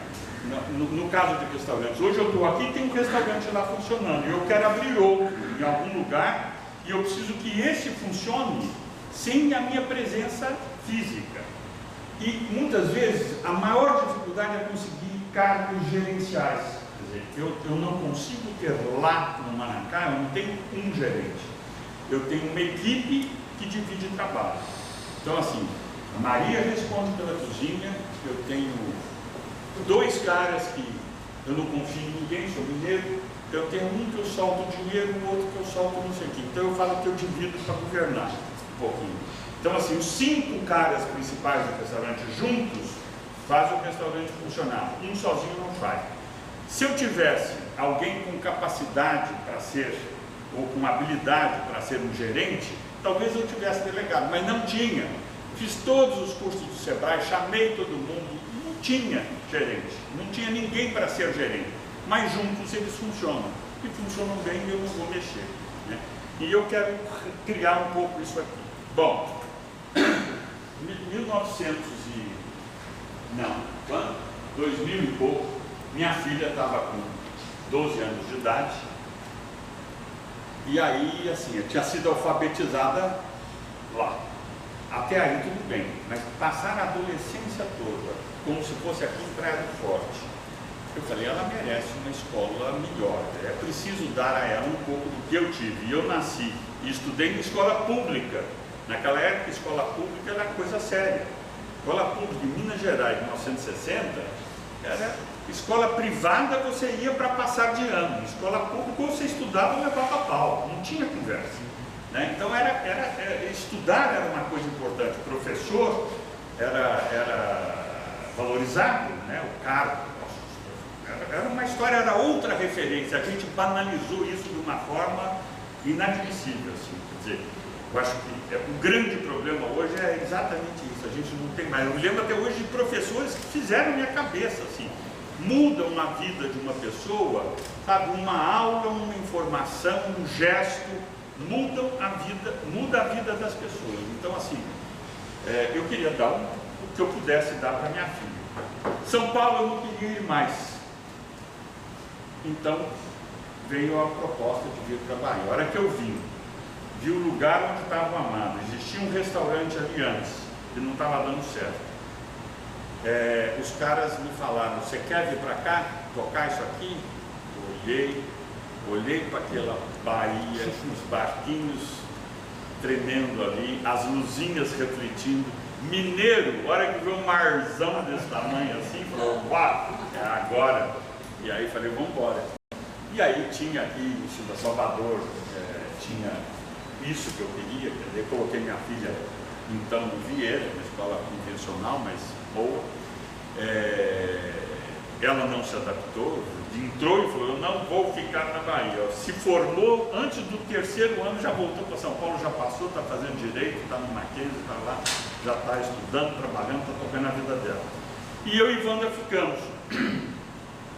No caso de restaurantes, hoje eu estou aqui e tem um restaurante lá funcionando, e eu quero abrir outro em algum lugar, e eu preciso que esse funcione sem a minha presença física. E muitas vezes a maior dificuldade é conseguir cargos gerenciais. Quer dizer, eu não consigo ter lá no Manacá, eu não tenho um gerente. Eu tenho uma equipe que divide trabalho. Então, assim, a Maria responde pela cozinha, eu tenho 2 caras que eu não confio em ninguém, sou mineiro, eu tenho um que eu solto dinheiro, o outro que eu solto não sei o quê. Então eu falo que eu divido para governar um pouquinho. Então, assim, os 5 caras principais do restaurante juntos fazem o restaurante funcionar. Um sozinho não faz. Se eu tivesse alguém com capacidade para ser, ou com habilidade para ser um gerente, talvez eu tivesse delegado, mas não tinha. Fiz todos os cursos do Sebrae, chamei todo mundo, não tinha gerente, não tinha ninguém para ser gerente, mas juntos eles funcionam, e funcionam bem e eu não vou mexer, né? E eu quero criar um pouco isso aqui. Bom, 2000 e pouco, minha filha estava com 12 anos de idade, e aí, assim, eu tinha sido alfabetizada lá. Até aí tudo bem, mas passar a adolescência toda, como se fosse aqui em Praia do Forte, eu falei, ela merece uma escola melhor, é preciso dar a ela um pouco do que eu tive. E eu nasci e estudei em escola pública. Naquela época, escola pública era coisa séria. Escola pública em Minas Gerais, em 1960, era escola privada, você ia para passar de ano. Escola pública, você estudava e levava pau, não tinha conversa, né? Então, estudar era uma coisa importante. O professor era valorizado, né? O cargo. Era uma história, era outra referência. A gente banalizou isso de uma forma inadmissível, assim. Quer dizer, eu acho que o grande problema hoje é exatamente isso. A gente não tem mais. Eu me lembro até hoje de professores que fizeram minha cabeça, assim. Mudam a vida de uma pessoa, sabe? Uma aula, uma informação, um gesto, muda a vida das pessoas. Então, assim, eu queria dar o que eu pudesse dar para minha filha. São Paulo eu não queria ir mais. Então, veio a proposta de vir para a Bahia. A hora que eu vi o lugar onde estava o Amado, existia um restaurante ali antes, que não estava dando certo. Os caras me falaram, você quer vir para cá, tocar isso aqui? Olhei para aquela Bahia, os barquinhos tremendo ali, as luzinhas refletindo. Mineiro, a hora que viu um marzão desse tamanho assim, falou, uau, é agora. E aí falei, vamos embora. E aí tinha aqui em Salvador, tinha isso que eu queria, quer dizer, coloquei minha filha então no Vieira, uma escola convencional, mas boa. Ela não se adaptou, entrou e falou, eu não vou ficar na Bahia. Se formou, antes do 3º ano já voltou para São Paulo, já passou, está fazendo direito, está no Mackenzie, está lá, já está estudando, trabalhando, está tocando a vida dela. E eu e Wanda ficamos.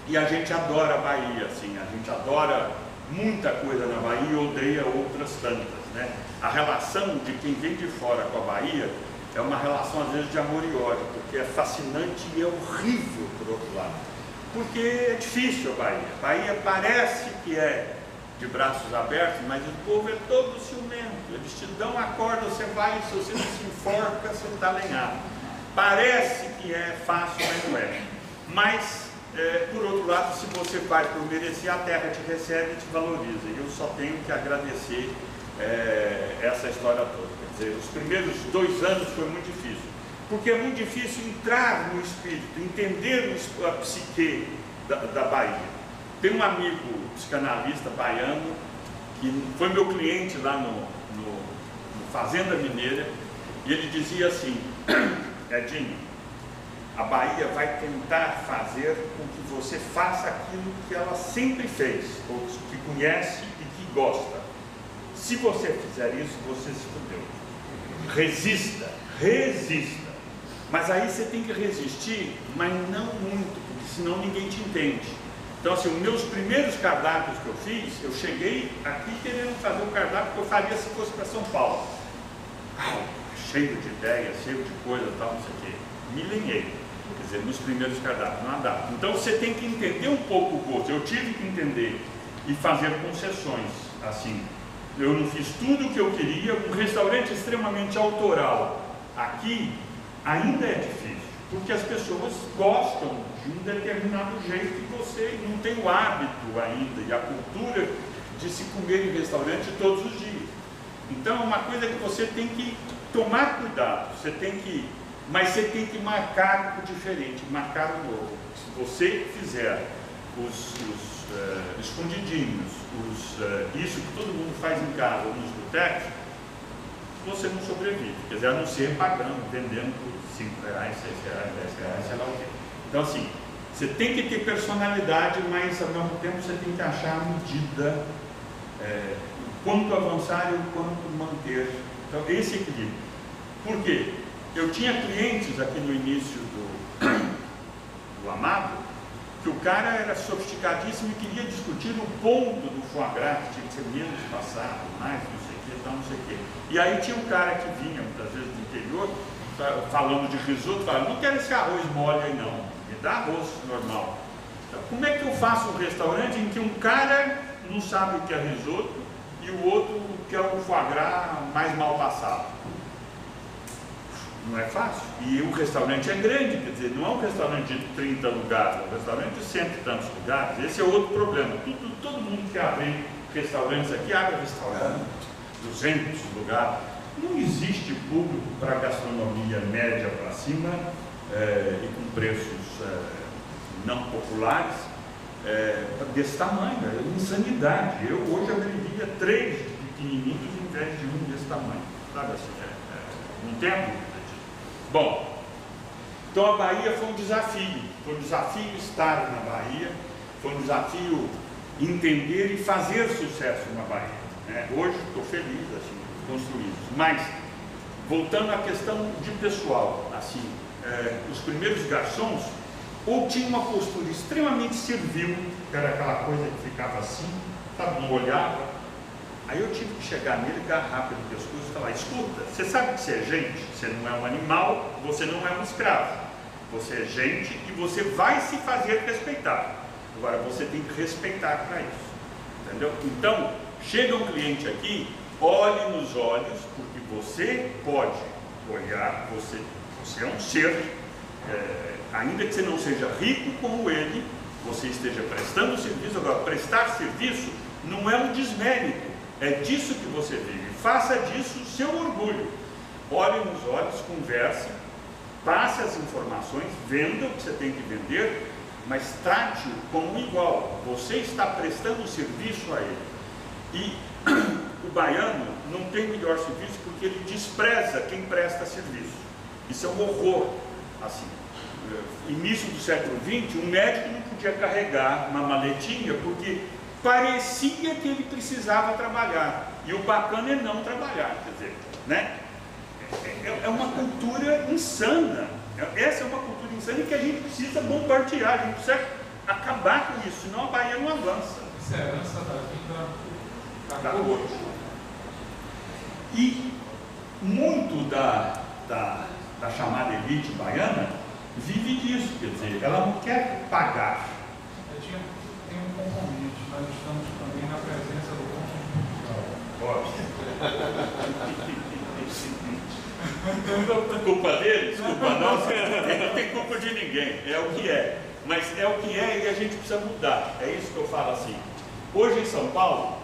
E a gente adora a Bahia, assim, a gente adora muita coisa na Bahia e odeia outras tantas, né? A relação de quem vem de fora com a Bahia é uma relação, às vezes, de amor e ódio, porque é fascinante e é horrível, por outro lado. Porque é difícil a Bahia. A Bahia parece que é de braços abertos, mas o povo é todo ciumento. Eles te dão a corda, você vai, se você não se enforca, você está lenhado. Parece que é fácil, mas não é. Mas, por outro lado, se você vai por merecer, a terra te recebe e te valoriza. E eu só tenho que agradecer essa história toda. Quer dizer, os primeiros 2 anos foi muito difícil, porque é muito difícil entrar no espírito, entender a psique da Bahia. Tem um amigo psicanalista baiano, que foi meu cliente lá no Fazenda Mineira, e ele dizia assim, Edinho, A Bahia vai tentar fazer com que você faça aquilo que ela sempre fez, ou que conhece e que gosta. Se você fizer isso, você se fudeu. Resista, resista. Mas aí você tem que resistir, mas não muito, porque senão ninguém te entende. Então, assim, os meus primeiros cardápios que eu fiz, eu cheguei aqui querendo fazer um cardápio que eu faria se fosse para São Paulo. Cheio de ideias, cheio de coisa, tal, não sei o quê. Me lenhei. Quer dizer, nos primeiros cardápios não adapta. Então, você tem que entender um pouco o gosto. Eu tive que entender e fazer concessões, assim. Eu não fiz tudo o que eu queria. Um restaurante extremamente autoral aqui ainda é difícil, porque as pessoas gostam de um determinado jeito e você não tem o hábito ainda e a cultura de se comer em restaurante todos os dias. Então é uma coisa que você tem que tomar cuidado, mas você tem que marcar o diferente, marcar o novo. Se você fizer os escondidinhos, isso que todo mundo faz em casa ou nos botecos, você não sobrevive, quer dizer, a não ser pagando, vendendo por R$5, R$6, R$10, sei lá o quê. Então assim, você tem que ter personalidade, mas ao mesmo tempo você tem que achar a medida, o quanto avançar e o quanto manter. Então esse equilíbrio. Por quê? Eu tinha clientes aqui no início do Amado, que o cara era sofisticadíssimo e queria discutir o ponto do foie gras, que tinha que ser menos passado, mais, não sei o que, tal, não sei o que. E aí tinha um cara que vinha, muitas vezes do interior, falando de risoto, falando, não quero esse arroz mole aí não, me dá arroz normal. Então, como é que eu faço um restaurante em que um cara não sabe o que é risoto e o outro quer um foie gras mais mal passado? Não é fácil. E o restaurante é grande, quer dizer, não é um restaurante de 30 lugares, é um restaurante de 100 e tantos lugares. Esse é outro problema. Todo mundo que abre restaurantes aqui, abre restaurante, 200 lugares. Não existe público para gastronomia média para cima e com preços não populares desse tamanho. É insanidade. Eu hoje abriria 3 pequenininhos em vez de um desse tamanho. Sabe assim, não tem dúvida disso. Bom, então a Bahia foi um desafio estar na Bahia, foi um desafio entender e fazer sucesso na Bahia. Hoje estou feliz, assim, construir isso. Mas, voltando à questão de pessoal, assim, os primeiros garçons ou tinham uma postura extremamente servil, que era aquela coisa que ficava assim, sabe, não olhava. Aí eu tive que chegar nele, agarrar pelo pescoço e falar, escuta, você sabe que você é gente, você não é um animal, você não é um escravo. Você é gente e você vai se fazer respeitar. Agora, você tem que respeitar para isso. Entendeu? Então, chega um cliente aqui, olhe nos olhos, porque você pode olhar, você é um ser, ainda que você não seja rico como ele, você esteja prestando serviço. Agora, prestar serviço não é um desmérito. É disso que você vive. Faça disso o seu orgulho. Olhe nos olhos, converse, passe as informações, venda o que você tem que vender, mas trate-o como igual. Você está prestando serviço a ele. E o baiano não tem melhor serviço porque ele despreza quem presta serviço. Isso é um horror. Assim, início do século XX, um médico não podia carregar uma maletinha porque parecia que ele precisava trabalhar, e o bacana é não trabalhar, quer dizer, né? É uma cultura insana, essa é uma cultura insana que a gente precisa bombardear, a gente precisa acabar com isso, senão a Bahia não avança. Isso é herança da hoje. E muito da chamada elite baiana vive disso, quer dizer, ela não quer pagar. Tem um compromisso, nós estamos também na presença do consumo. Culpa deles? Culpa nossa? Não tem culpa de ninguém, é o que é. Mas é o que é e a gente precisa mudar. É isso que eu falo assim. Hoje em São Paulo,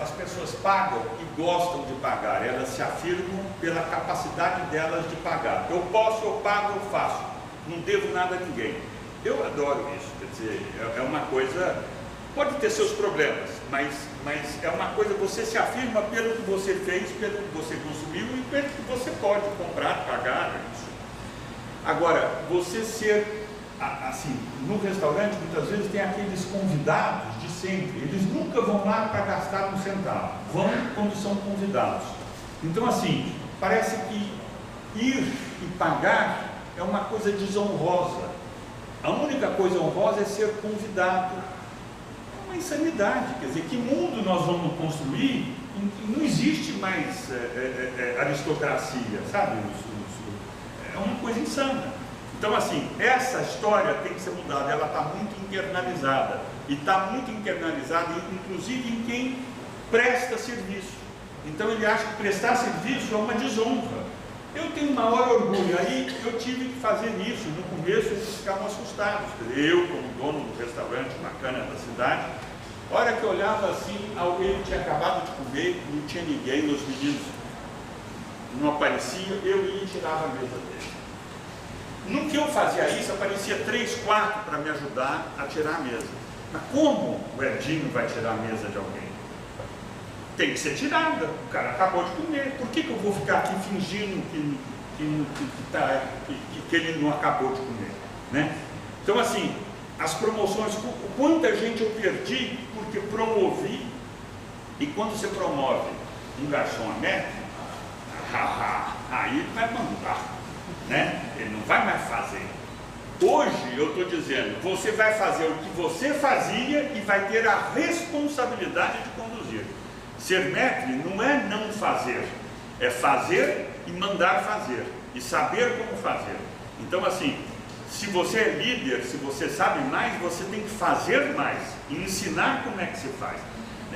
as pessoas pagam e gostam de pagar. Elas se afirmam pela capacidade delas de pagar. Eu posso, eu pago, eu faço. Não devo nada a ninguém. Eu adoro isso, quer dizer, é uma coisa, pode ter seus problemas, mas é uma coisa, você se afirma pelo que você fez, pelo que você consumiu e pelo que você pode comprar, pagar, isso. Agora, você ser, assim, no restaurante, muitas vezes tem aqueles convidados de sempre, eles nunca vão lá para gastar um centavo, vão quando são convidados. Então, assim, parece que ir e pagar é uma coisa desonrosa. A única coisa honrosa é ser convidado. É uma insanidade. Quer dizer, que mundo nós vamos construir em que não existe mais aristocracia, sabe? É uma coisa insana. Então, assim, essa história tem que ser mudada. Ela está muito internalizada. E está muito internalizada, inclusive, em quem presta serviço. Então, ele acha que prestar serviço é uma desonra. Eu tenho maior orgulho. Aí eu tive que fazer isso. No começo eles ficavam assustados. Eu, como dono do restaurante bacana da cidade, a hora que eu olhava assim, alguém tinha acabado de comer, não tinha ninguém, os meninos não apareciam, eu ia e tirava a mesa dele. No que eu fazia isso, aparecia 3, 4 para me ajudar a tirar a mesa. Mas como o Edinho vai tirar a mesa de alguém? Tem que ser tirada, o cara acabou de comer. Por que eu vou ficar aqui fingindo que ele não acabou de comer? Né? Então, assim, as promoções, quanta gente eu perdi porque promovi. E quando você promove um garçom a metro, aí ele vai mandar, né? Ele não vai mais fazer. Hoje eu estou dizendo, você vai fazer o que você fazia e vai ter a responsabilidade de conduzir. Ser maître não é não fazer, é fazer e mandar fazer, e saber como fazer. Então, assim, se você é líder, se você sabe mais, você tem que fazer mais e ensinar como é que se faz.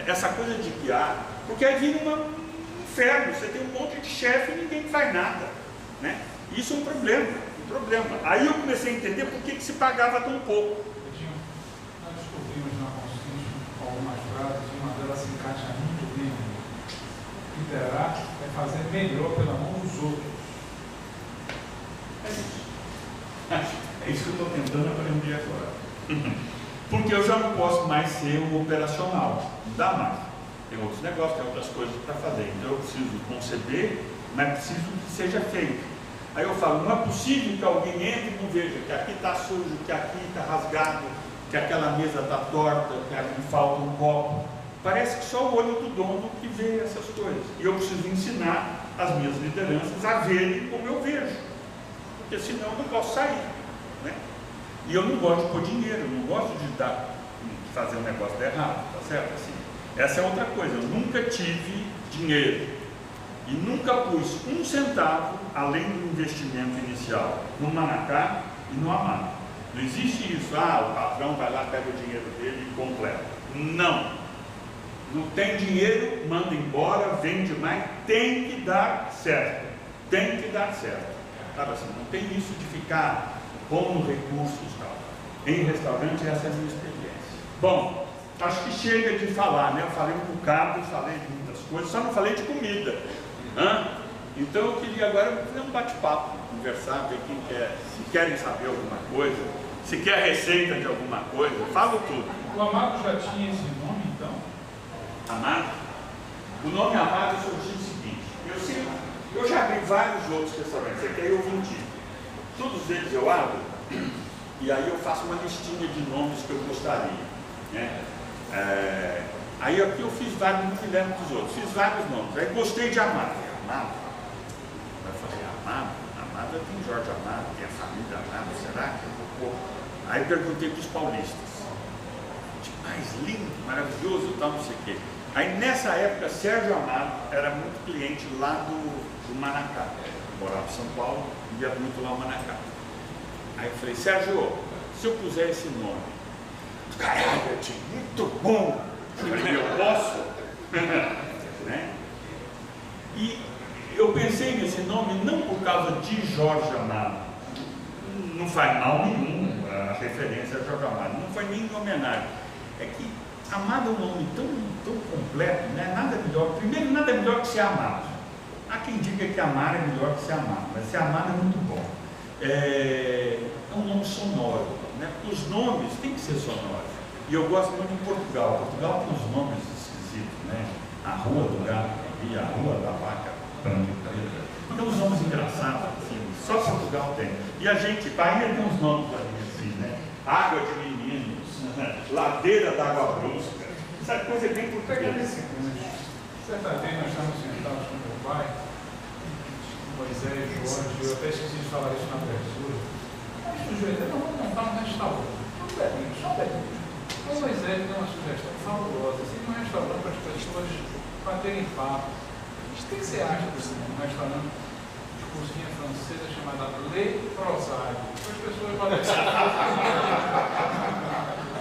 Essa coisa de guiar, porque aí vira um inferno, você tem um monte de chefe e ninguém faz nada, né? Isso é um problema. Aí eu comecei a entender por que se pagava tão pouco. Nós descobrimos na Constituição algumas frases, uma delas se encaixa muito bem. Liderar é fazer melhor pela mão dos outros. É isso. É isso que eu estou tentando aprender agora. Porque eu já não posso mais ser um operacional. Não dá mais. Tem outros negócios, tem outras coisas para fazer. Então eu preciso conceber, mas preciso que seja feito. Aí eu falo, não é possível que alguém entre e não veja que aqui está sujo, que aqui está rasgado, que aquela mesa está torta, que aqui falta um copo. Parece que só o olho do dono que vê essas coisas. E eu preciso ensinar as minhas lideranças a verem como eu vejo. Porque senão eu não posso sair. Né? E eu não gosto de pôr dinheiro, eu não gosto de fazer um negócio errado, tá certo? Assim, essa é outra coisa, eu nunca tive dinheiro. E nunca pus um centavo além do investimento inicial no Manacá e no Amado. Não existe isso, o patrão vai lá, pega o dinheiro dele e completa. Não. Não tem dinheiro, manda embora, vende mais, tem que dar certo. Tem que dar certo. Sabe assim, não tem isso de ficar pondo recursos e tal. Em restaurante, essa é a minha experiência. Bom, acho que chega de falar, né? Eu falei um bocado, falei de muitas coisas, só não falei de comida. Então eu queria agora fazer um bate-papo, conversar, ver quem quer, se querem saber alguma coisa, se quer receita de alguma coisa, falo tudo. O Amado já tinha esse nome, então? Amado? O nome Amado surgiu o seguinte, eu já abri vários outros restaurantes, aqui eu vendi. Todos eles eu abro, e aí eu faço uma listinha de nomes que eu gostaria. Né? Aí aqui eu fiz vários, não me lembro dos outros, fiz vários nomes. Aí gostei de Amado. Amado? Vai fazer Amado? Amado tem Jorge Amado, tem a família Amado, será que eu vou pôr? Aí perguntei para os paulistas. Mais lindo, maravilhoso, tal, não sei o quê. Aí nessa época, Sérgio Amado era muito cliente lá do Manacá. Eu morava em São Paulo, ia muito lá no Manacá. Aí eu falei, Sérgio, se eu puser esse nome, caralho, muito bom! Eu posso? Né? E eu pensei nesse nome não por causa de Jorge Amado, não faz mal nenhum a referência a Jorge Amado, não foi nem em homenagem. É que Amado é um nome tão completo, né? Nada melhor, primeiro, nada melhor que ser amado. Há quem diga que amar é melhor que ser amado, mas ser amado é muito bom. É um nome sonoro, né? Porque os nomes têm que ser sonoros. E eu gosto muito de Portugal. Portugal tem uns nomes esquisitos, né? A Rua do Gato e a Rua da Vaca Branca e Preta. Tem uns nomes engraçados, assim, só Portugal tem. E a gente, Bahia tem uns nomes ali, assim, né? Água de Meninos, Ladeira da Água Brusca, essa coisa é bem portuguesa. Certa vez nós estamos sentados com meu pai, Moisés, Jorge, eu até esqueci de falar isso na abertura. Aí sujeito, não, vamos montar um restaurante. Só um belinho. O Moisés deu uma sugestão fabulosa, assim, um restaurante para as pessoas baterem papo. O que você acha desse restaurante de cozinha francesa chamada Le Prosario? As pessoas baterem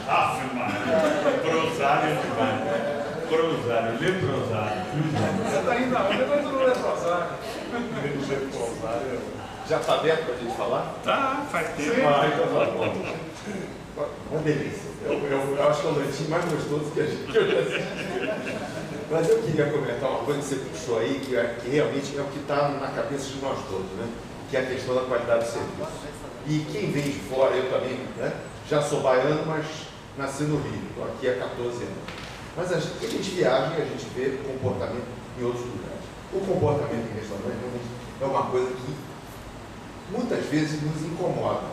Ave Maria, Prosário de Bahia. Prosário, leprosário. Você está indo aonde? Eu estou indo no leprosário. Já está aberto para a gente falar? Tá, faz tempo. Então tá bom. Uma delícia. Eu acho que é o lanchinho mais gostoso que eu já assisti. Mas eu queria comentar uma coisa que você puxou aí, que realmente é o que está na cabeça de nós todos, né? Que é a questão da qualidade do serviço. E quem vem de fora, eu também, né? Já sou baiano, mas nasci no Rio, estou aqui há 14 anos. Mas a gente viaja e a gente vê comportamento em outros lugares. O comportamento em restaurante é uma coisa que muitas vezes nos incomoda.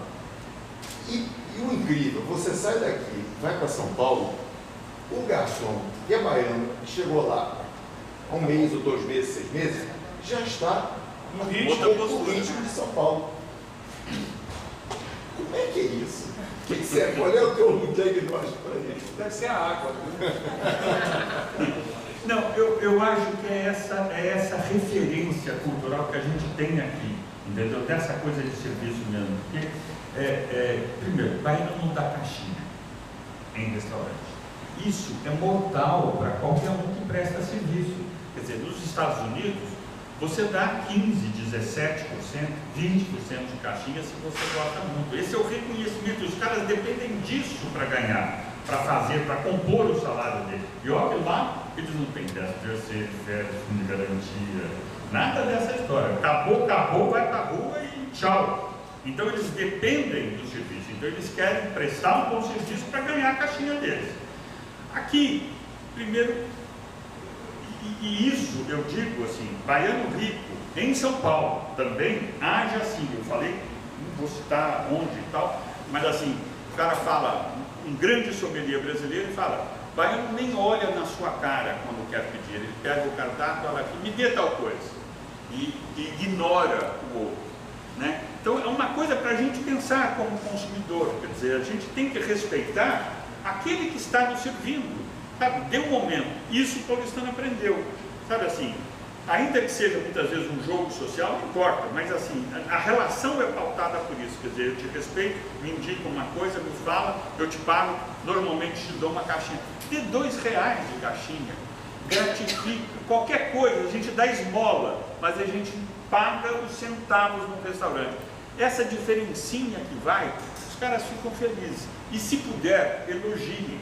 E o incrível, você sai daqui, vai para São Paulo, o garçom que é baiano, que chegou lá há 1 mês ou 2 meses, 6 meses, já está no ritmo de São Paulo. Como é que é isso? Qual é o teu diagnóstico para isso? Deve ser a água. Não, eu acho que é essa referência cultural que a gente tem aqui, entendeu? Dessa coisa de serviço mesmo. Porque, primeiro, baiano não dá caixinha em restaurante. Isso é mortal para qualquer um que presta serviço. Quer dizer, nos Estados Unidos, você dá 15%, 17%, 20% de caixinha se você gosta muito. Esse é o reconhecimento. Os caras dependem disso para ganhar, para fazer, para compor o salário dele. E olha lá, eles não têm 10%, férias, fundo de garantia, nada dessa história. Acabou, vai para a rua e tchau. Então eles dependem do serviço. Então eles querem prestar um bom serviço para ganhar a caixinha deles. Aqui, primeiro, e isso eu digo assim, baiano rico, em São Paulo também age assim. Eu falei, não vou citar onde e tal, mas assim, o cara fala, um grande sommelier brasileiro fala, baiano nem olha na sua cara quando quer pedir, ele pega o cardápio e fala aqui, me dê tal coisa, e ignora o outro, né? Então é uma coisa para a gente pensar como consumidor, quer dizer, a gente tem que respeitar aquele que está nos servindo. Sabe, deu um momento, isso o paulistano aprendeu, sabe assim, ainda que seja muitas vezes um jogo social, não importa, mas assim, a relação é pautada por isso, quer dizer, eu te respeito, me indica uma coisa, me fala, eu te pago, normalmente te dou uma caixinha, dê R$2 de caixinha, gratifica, qualquer coisa, a gente dá esmola, mas a gente paga os centavos no restaurante, essa diferencinha que vai, os caras ficam felizes, e se puder, elogiem,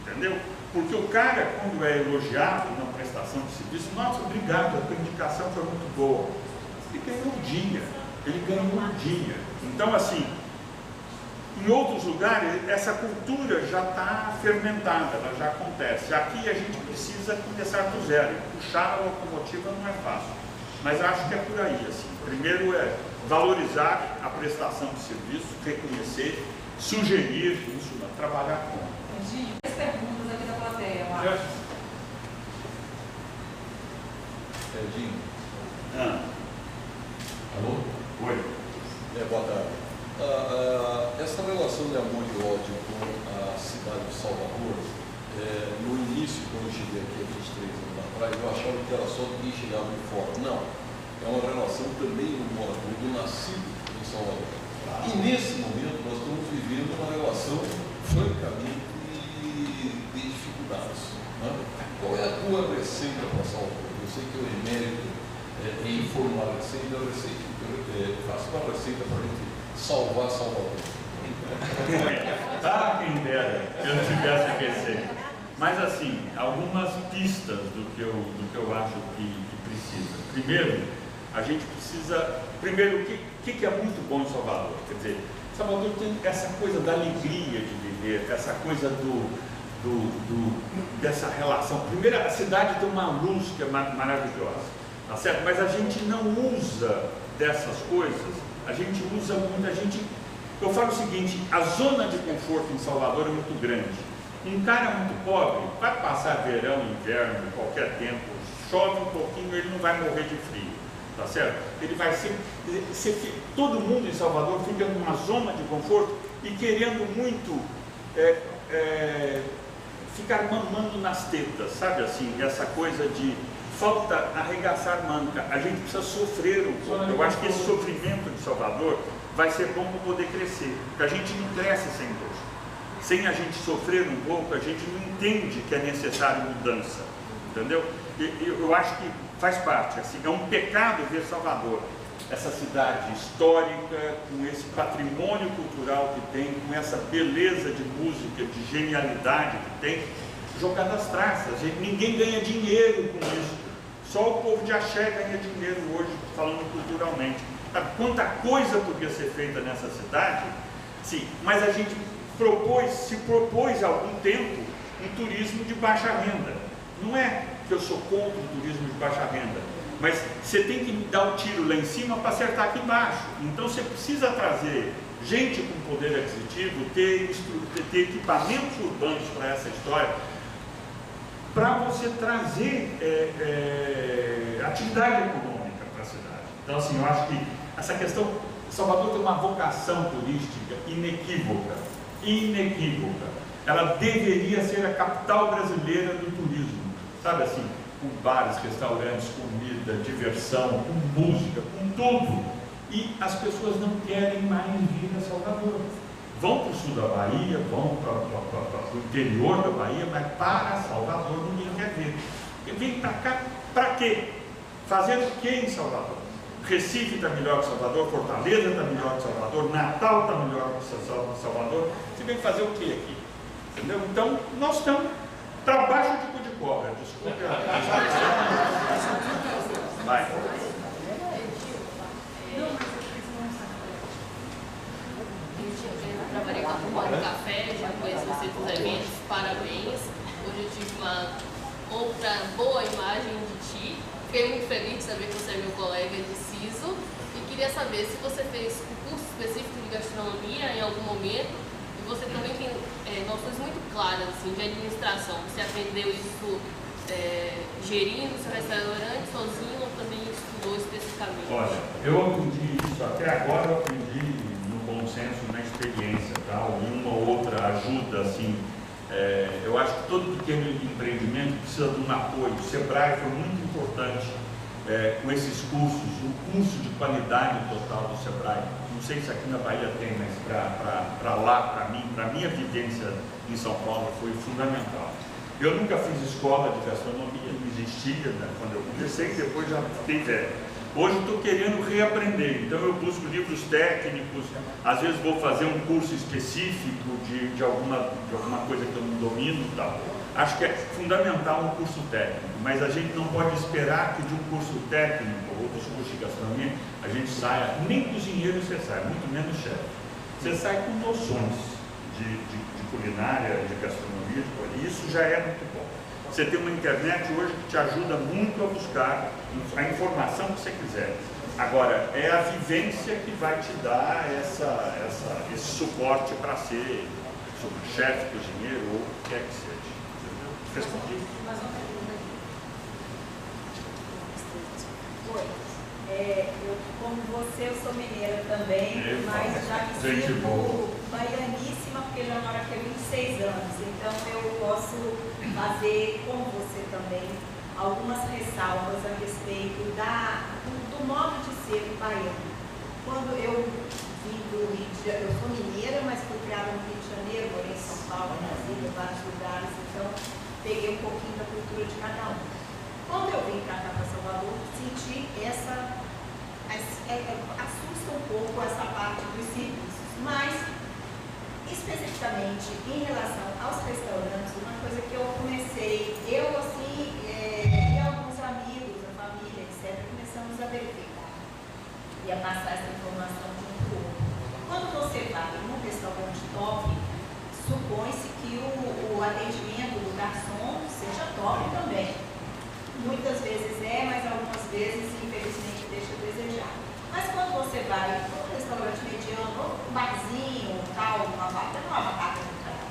entendeu? Porque o cara, quando é elogiado na prestação de serviço, nossa, obrigado, a tua indicação foi muito boa. Ele ganhou um dia. Então, assim, em outros lugares, essa cultura já está fermentada, ela já acontece. Aqui a gente precisa começar do zero. Puxar a locomotiva não é fácil. Mas acho que é por aí, assim. Primeiro é valorizar a prestação de serviço, reconhecer, sugerir isso, trabalhar com. Edinho, 3 perguntas aqui da plateia, Marcos. Edinho. Alô? Oi. Boa tarde. Essa relação de amor e ódio com a cidade de Salvador, no início, quando eu cheguei aqui há 23 anos atrás, eu achava que era só quem chegava de fora. Não. É uma relação também do morador, do nascido em Salvador. E nesse momento nós estamos vivendo uma relação francamente de dificuldades. Né? Qual é a tua receita para Salvador? Eu sei que o emérito em formar receita, faço uma receita para a gente salvar Salvador. Quem dera, eu não tivesse receita. Mas assim, algumas pistas do que eu acho que precisa. Primeiro, a gente precisa, o que é muito bom em Salvador? Quer dizer, Salvador tem essa coisa da alegria de viver, essa coisa dessa relação. Primeiro, a cidade tem uma luz que é maravilhosa, tá certo? Mas a gente não usa dessas coisas, a gente usa muito, eu falo o seguinte, a zona de conforto em Salvador é muito grande. Um cara muito pobre vai passar verão, inverno, qualquer tempo, chove um pouquinho, ele não vai morrer de frio, tá certo? Ele vai ser todo mundo em Salvador fica numa zona de conforto e querendo muito ficar mamando nas tetas, sabe assim, essa coisa de falta arregaçar manca, a gente precisa sofrer um pouco. Eu acho que esse sofrimento de Salvador vai ser bom para poder crescer, porque a gente não cresce sem dor. Sem a gente sofrer um pouco, a gente não entende que é necessário mudança, entendeu? Eu acho que faz parte, assim, é um pecado ver Salvador, essa cidade histórica, com esse patrimônio cultural que tem, com essa beleza de música, de genialidade que tem, jogar nas traças. Ninguém ganha dinheiro com isso, só o povo de axé ganha dinheiro hoje, falando culturalmente. Sabe quanta coisa podia ser feita nessa cidade? Sim, mas a gente se propôs há algum tempo um turismo de baixa renda. Não é que eu sou contra o turismo de baixa renda, mas você tem que dar o tiro lá em cima para acertar aqui embaixo. Então você precisa trazer gente com poder aquisitivo, ter equipamentos urbanos para essa história, para você trazer atividade econômica para a cidade. Então assim, eu acho que essa questão, Salvador tem uma vocação turística inequívoca. Ela deveria ser a capital brasileira do turismo, sabe assim, com bares, restaurantes, comida, diversão, com música, com tudo. E as pessoas não querem mais vir a Salvador. Vão para o sul da Bahia, vão para o interior da Bahia, mas para Salvador ninguém quer vir. Vem para cá, para quê? Fazer o quê em Salvador? Recife está melhor que Salvador, Fortaleza está melhor que Salvador, Natal está melhor que Salvador. Você vem fazer o quê aqui? Entendeu? Então, nós estamos trabalho de cu de cobra, desculpe. Vai. Eu trabalhei com a Turma do Café, já conheço você dos eventos, parabéns. Hoje eu tive uma outra boa imagem de ti. Fiquei muito feliz de saber que você é meu colega de CISO e queria saber se você fez um curso específico de gastronomia em algum momento e você também tem noções muito claras assim, de administração. Você aprendeu isso gerindo seu restaurante sozinho ou também estudou especificamente? Olha, eu aprendi isso, até agora eu aprendi no bom senso, na experiência, tal, e uma ou outra ajuda, assim. Eu acho que todo pequeno empreendimento precisa de um apoio. O Sebrae foi muito importante com esses cursos, um curso de qualidade total do Sebrae. Não sei se aqui na Bahia tem, mas para lá, para mim, para a minha vivência em São Paulo, foi fundamental. Eu nunca fiz escola de gastronomia, não existia, né, quando eu comecei, depois já fiquei velho. Hoje estou querendo reaprender, então eu busco livros técnicos, às vezes vou fazer um curso específico de alguma coisa que eu não domino e tal. Acho que é fundamental um curso técnico, mas a gente não pode esperar que de um curso técnico ou dos cursos de gastronomia a gente saia, nem cozinheiro você sai, muito menos chefe. Você sai com noções de culinária, de gastronomia, e isso já é muito bom. Você tem uma internet hoje que te ajuda muito a buscar a informação que você quiser. Agora, é a vivência que vai te dar esse suporte para ser chefe, cozinheiro ou o que quer que seja. Respondi? Oi. Eu, como você, eu sou mineira também, mas já me sinto baianíssima, porque já moro aqui há 26 anos. Então eu posso fazer, como você também, algumas ressalvas a respeito do modo de ser baiano. Quando eu vim do Rio de Janeiro, eu sou mineira, mas fui criada no Rio de Janeiro, morei em São Paulo, Brasília, vários lugares, então peguei um pouquinho da cultura de cada um. Quando eu vim para cá, para Salvador, senti assusta um pouco essa parte dos serviços, mas especificamente em relação aos restaurantes, uma coisa que eu comecei, e alguns amigos, a família, etc., começamos a verificar e a passar essa informação de um para o outro. Quando você vai num restaurante top, supõe-se que o atendimento do garçom seja top também. Muitas vezes mas algumas vezes, infelizmente, deixa a desejar. Mas quando você vai para um batata, não é uma batata entrada.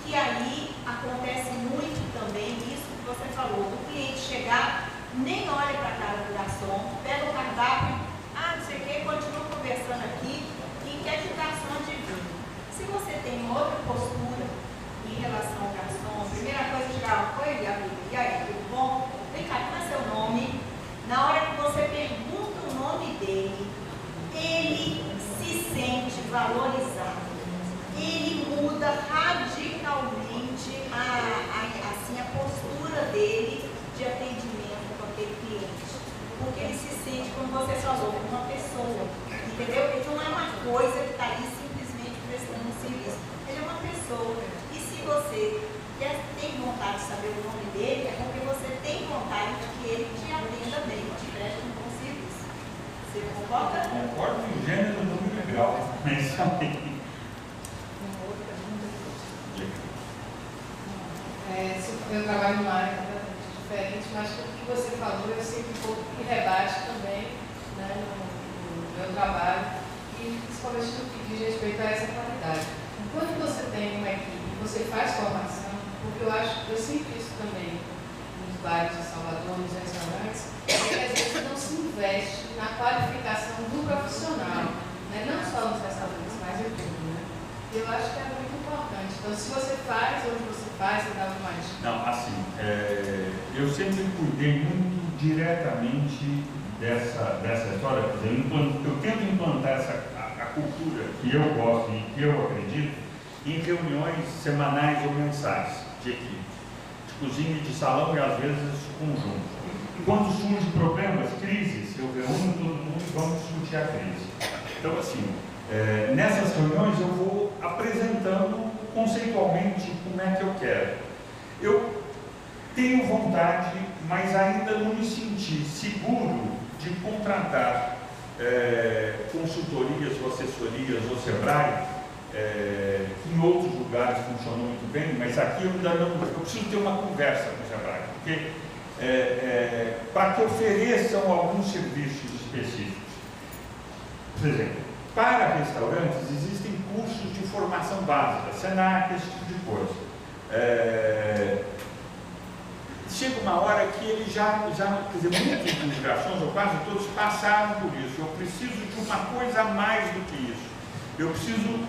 Que aí acontece muito também isso que você falou, o cliente chegar, nem olha para a cara do garçom, pega o cardápio, não sei o que, continua conversando aqui e quer que o garçom adivinhe. Se você tem outra postura em relação ao garçom, a primeira coisa é chegar, oi, amigo, e aí, tudo bom? Vem cá, como é seu nome? Na hora que você pergunta o nome dele, ele se sente valorizado. Ele muda radicalmente assim, a postura dele de atendimento com aquele cliente. Porque ele se sente, como você falou, uma pessoa. Entendeu? Ele não é uma coisa que está ali simplesmente prestando um serviço. Ele é uma pessoa. E se você tem vontade de saber o nome dele, é porque você tem vontade de que ele te atenda bem, te preste um bom serviço. Você concorda? Concordo em gênero, número e grau. Mas também. Eu trabalho numa área completamente diferente, mas tudo que você falou eu sinto um pouco que rebate também, né, no meu trabalho, e principalmente no que diz respeito a essa qualidade. Quando você tem uma equipe, você faz formação, porque eu sinto isso também nos bares de Salvador, nos restaurantes, é que às vezes não se investe na qualificação do profissional, né, não só nos restaurantes, mas em tudo. Né? Eu acho que é muito importante. Então, se você faz, onde você faz, você dá mais. Não, assim, eu sempre cuidei muito diretamente dessa história. Quer dizer, eu tento implantar a cultura que eu gosto e que eu acredito em reuniões semanais ou mensais de equipe, de cozinha e de salão e às vezes conjunto. Quando surgem problemas, crises, eu reúno todo mundo e vamos discutir a crise. Então, assim, nessas reuniões eu vou apresentando conceitualmente como é que eu quero. Eu tenho vontade, mas ainda não me senti seguro de contratar consultorias ou assessorias ou Sebrae, que em outros lugares funcionam muito bem, mas aqui eu preciso ter uma conversa com o Sebrae, porque para que ofereçam alguns serviços específicos. Por exemplo, para restaurantes existem cursos de formação básica, Senac, esse tipo de coisa. Chega uma hora que ele quer dizer, muitos dos garçons, ou quase todos, passaram por isso. Eu preciso de uma coisa a mais do que isso. Eu preciso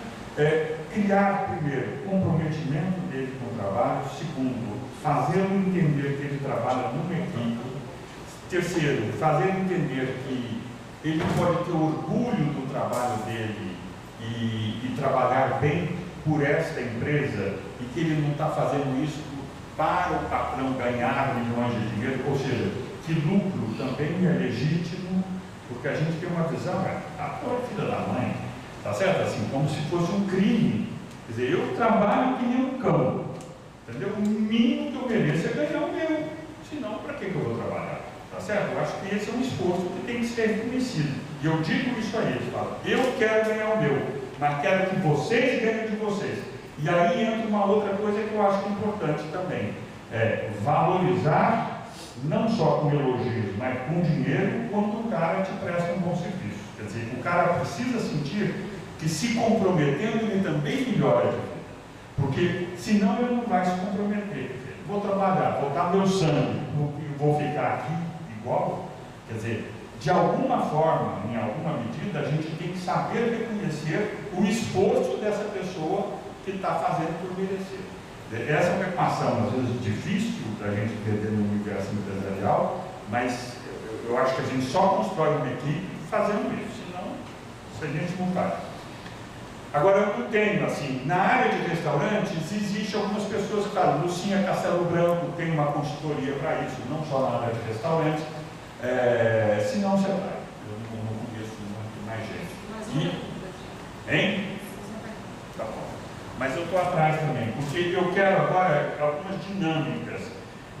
criar, primeiro, comprometimento dele com o trabalho. Segundo, fazê-lo entender que ele trabalha numa equipe. Terceiro, fazê-lo entender que ele pode ter orgulho do trabalho dele e trabalhar bem por esta empresa e que ele não está fazendo isso para o patrão ganhar milhões de dinheiro, ou seja, que lucro também é legítimo, porque a gente tem uma visão, a filha da mãe, tá certo? Assim, como se fosse um crime. Quer dizer, eu trabalho que nem um cão, entendeu? O mínimo que eu mereço é ganhar o meu, senão para que eu vou trabalhar? Tá certo? Eu acho que esse é um esforço que tem que ser reconhecido. E eu digo isso a eles, falo, eu quero ganhar o meu, mas quero que vocês ganhem de vocês. E aí entra uma outra coisa que eu acho importante também, valorizar, não só com elogios, mas com dinheiro, quando o cara te presta um bom serviço. Quer dizer, o cara precisa sentir que se comprometendo ele também melhora de vida. Porque senão ele não vai se comprometer. Vou trabalhar, vou dar meu sangue, vou ficar aqui igual. Quer dizer, de alguma forma, em alguma medida, a gente tem que saber reconhecer o esforço dessa pessoa que está fazendo por merecer. Essa é uma equação, às vezes, difícil da gente entender no universo empresarial, mas eu acho que a gente só constrói uma equipe fazendo isso, senão se a gente não faz. Agora, eu tenho, assim, na área de restaurantes, existem algumas pessoas que falam, Lucinha Castelo Branco tem uma consultoria para isso, não só na área de restaurantes, senão você vai. Eu não conheço muito mais gente. Hein? Tá bom. Mas eu estou atrás também, porque eu quero agora algumas dinâmicas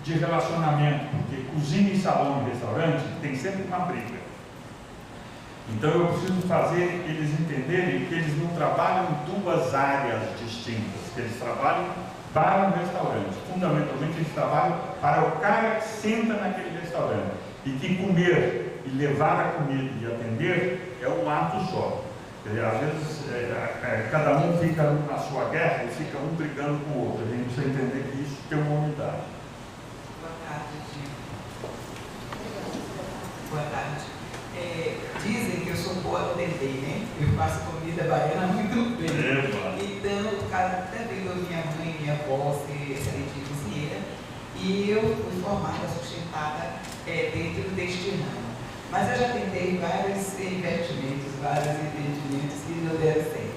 de relacionamento, porque cozinha e salão e restaurante tem sempre uma briga. Então eu preciso fazer eles entenderem que eles não trabalham em duas áreas distintas, que eles trabalham para um restaurante. Fundamentalmente eles trabalham para o cara que senta naquele restaurante. E que comer e levar a comida e atender é um ato só. Às vezes, cada um fica na sua guerra e fica um brigando com o outro. A gente precisa entender que isso tem uma unidade. Boa tarde, Gil. Boa tarde. Dizem que eu sou boa no dendê, né? Eu faço comida baiana muito bem. Então, até vendo minha mãe e minha avó ser excelente cozinheira, e eu fui formada, sustentada dentro deste ramo. Mas eu já tentei vários investimentos, vários empreendimentos que não deram certo.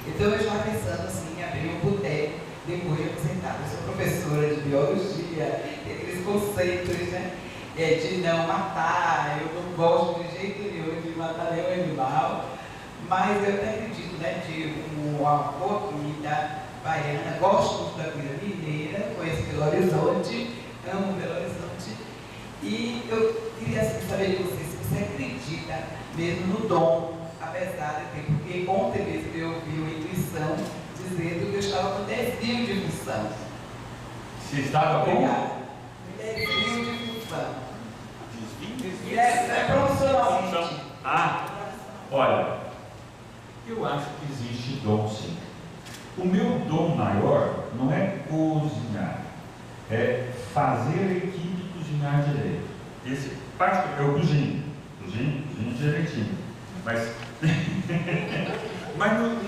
Então, eu estava pensando assim, em abrir um boteco depois de aposentada. Eu sou professora de biologia, tem aqueles conceitos, né? De não matar, eu não gosto de jeito nenhum de matar nenhum animal, mas eu até acredito, né, de uma boa comida baiana, gosto muito da comida mineira, conheço Belo Horizonte, amo Belo Horizonte, e eu queria saber de você se você acredita mesmo no dom, apesar de ter, porque ontem mesmo eu ouvi uma intuição dizendo que eu estava com desvio de função. Se estava com? Obrigada. Desvio de função. Profissionalmente. Olha, eu acho que existe dom sim. O meu dom maior não é cozinhar, é fazer a equipe cozinhar direito. Esse parte eu cozinho direitinho, mas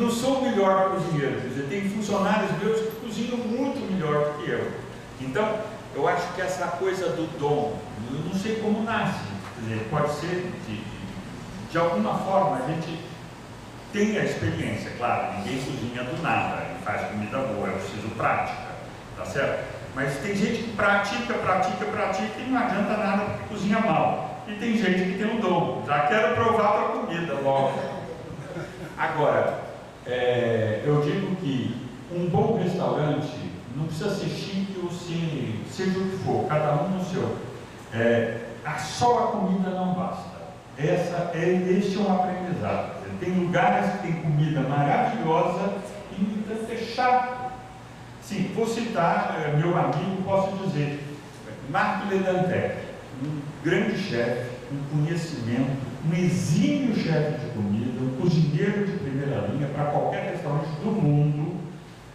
não sou o melhor cozinheiro. Quer dizer, tem funcionários meus que cozinham muito melhor do que eu. Então, eu acho que essa coisa do dom, eu não sei como nasce. Quer dizer, pode ser de alguma forma a gente tem a experiência, claro, ninguém cozinha do nada e faz comida boa, é preciso prática, tá certo? Mas tem gente que pratica e não adianta nada porque cozinha mal. E tem gente que tem um dom, já quero provar a tua comida logo. Agora, eu digo que um bom restaurante não precisa ser chique ou seja o que for, cada um no seu. Só a comida não basta. Este é um aprendizado. Tem lugares que tem comida maravilhosa e, no entanto, é chato. Sim, vou citar meu amigo, posso dizer, Marc Ledantec, um grande chefe, um conhecimento, um exímio chefe de comida, um cozinheiro de primeira linha para qualquer restaurante do mundo,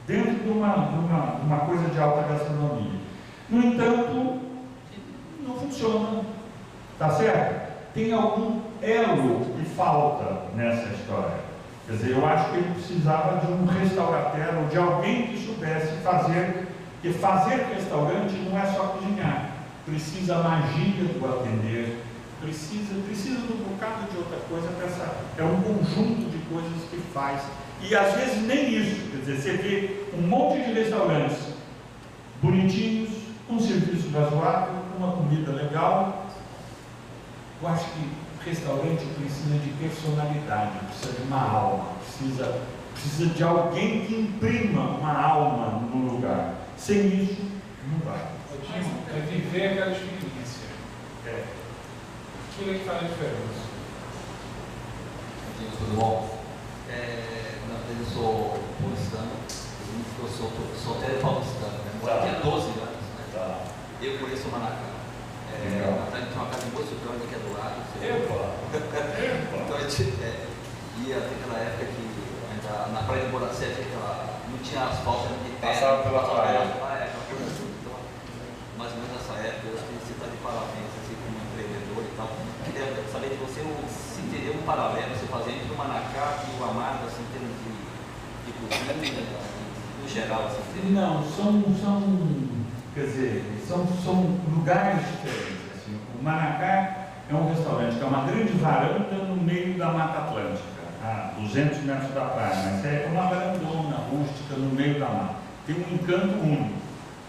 dentro de uma coisa de alta gastronomia. No entanto, não funciona, tá certo? Tem algum elo que falta nessa história. Quer dizer, eu acho que ele precisava de um restaurateur, de alguém que soubesse fazer, porque fazer restaurante não é só cozinhar, precisa a magia do atender, precisa de um bocado de outra coisa, é um conjunto de coisas que faz. E às vezes nem isso, quer dizer, você vê um monte de restaurantes bonitinhos, um serviço razoável, uma comida legal. Eu acho que o restaurante precisa de personalidade, precisa de uma alma, precisa de alguém que imprima uma alma no lugar. Sem isso, não vai. É viver aquela experiência. Aquilo é que faz a diferença. Tudo bom? Na verdade, eu sou paulistano, eu sou solteiro paulistano, né? Moro aqui há 12 anos, né? Eu conheço o Manacá. Na verdade, tem uma casa em Boa Suprema aqui do lado. Então a gente ia naquela época que ainda na praia de Boracete não tinha asfalto de terra. Passava pela praia. Aquela coisa assim. Então, mais ou menos nessa época, eu acho que você está de parabéns assim, como empreendedor e tal. Queria saber de você se entendeu um paralelo, você fazer entre o Manacá e o Amado, assim, em termos de cultura, no geral, assim. Não, quer dizer, são lugares diferentes. Assim. O Manacá é um restaurante que é uma grande varanda no meio da Mata Atlântica, a 200 metros da praia, mas é uma varandona rústica no meio da mata. Tem um encanto único,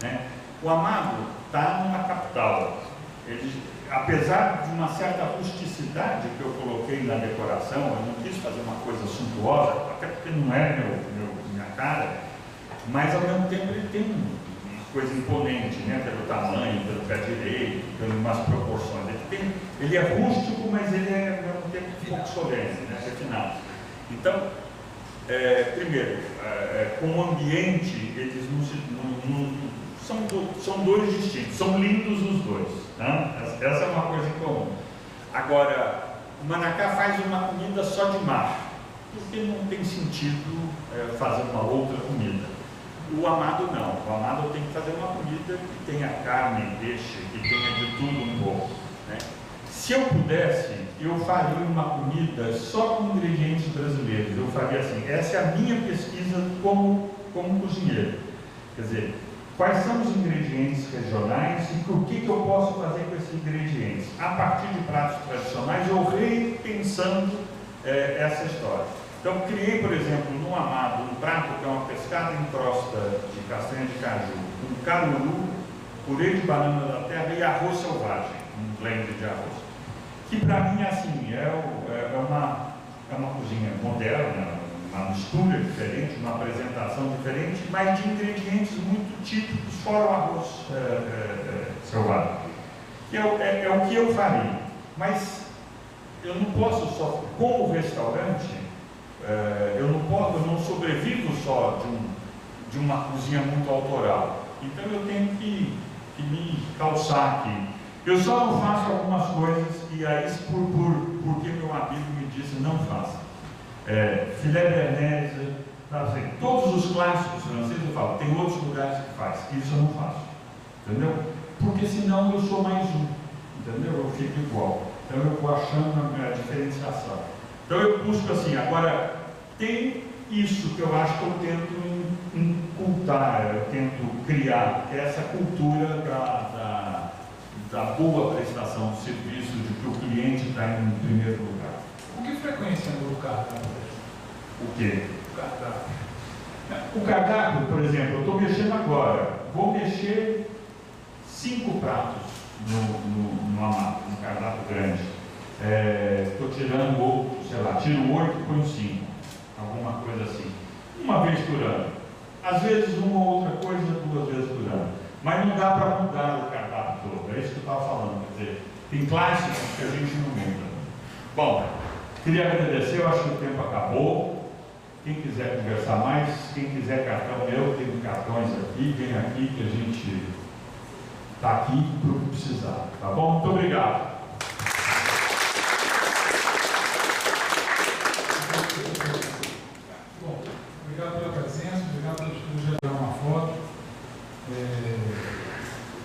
né? O Amado está numa capital. Apesar de uma certa rusticidade que eu coloquei na decoração, eu não quis fazer uma coisa suntuosa, até porque não é minha cara, mas ao mesmo tempo ele tem uma coisa imponente, né? Pelo tamanho, pelo pé direito, pelas umas proporções. Ele é rústico, mas ele é ao mesmo tempo um pouco solene, né? Refinado. Então, primeiro, com o ambiente, eles são dois distintos, são lindos os dois. Né? Essa é uma coisa em comum. Agora, o Manacá faz uma comida só de mar. porque não tem sentido fazer uma outra comida. O amado não. O amado tem que fazer uma comida que tenha carne, peixe, que tenha de tudo um pouco, né? Se eu pudesse, eu faria uma comida só com ingredientes brasileiros. Eu faria assim, essa é a minha pesquisa como cozinheiro. Quer dizer, quais são os ingredientes regionais e o que eu posso fazer com esses ingredientes? A partir de pratos tradicionais, eu repensando essa história. Então, criei, por exemplo, no amado, um prato que é uma pescada em crosta de castanha de caju, com caruru, purê de banana da terra e arroz selvagem, um blend de arroz. Que para mim, assim, é uma cozinha moderna, uma mistura diferente, uma apresentação diferente, mas de ingredientes muito típicos, fora o arroz selvagem. Que é o que eu faria. Mas eu não posso só, como restaurante, eu não sobrevivo só de uma cozinha muito autoral. Então eu tenho que me calçar aqui. Eu só não faço algumas coisas e aí porque meu amigo me disse não faça. Filé Bernaise, assim, todos os clássicos franceses eu falo, tem outros lugares que faz, isso eu não faço, entendeu? Porque senão eu sou mais um, entendeu? Eu fico igual, então eu vou achando a diferenciação. Então eu busco assim, agora tem isso que eu acho que eu tento incultar, eu tento criar, que é essa cultura da boa prestação de serviço, de que o cliente está em primeiro lugar. Com que frequência muda o cardápio? O quê? O cardápio. O cardápio, por exemplo, eu estou mexendo agora, vou mexer 5 pratos no amado, no cardápio grande. Estou tirando outro, sei lá, tiro 8 e ponho 5, alguma coisa assim. Uma vez por ano. Às vezes uma ou outra coisa, 2 vezes por ano. Mas não dá para mudar o cardápio todo, é isso que eu estava falando. Quer dizer, tem clássicos que a gente não muda. Bom, queria agradecer, eu acho que o tempo acabou. Quem quiser conversar mais, quem quiser cartão meu, tem cartões aqui, vem aqui que a gente está aqui para o que precisar. Tá bom? Muito obrigado. Bom, obrigado pela presença, obrigado por tirar uma foto.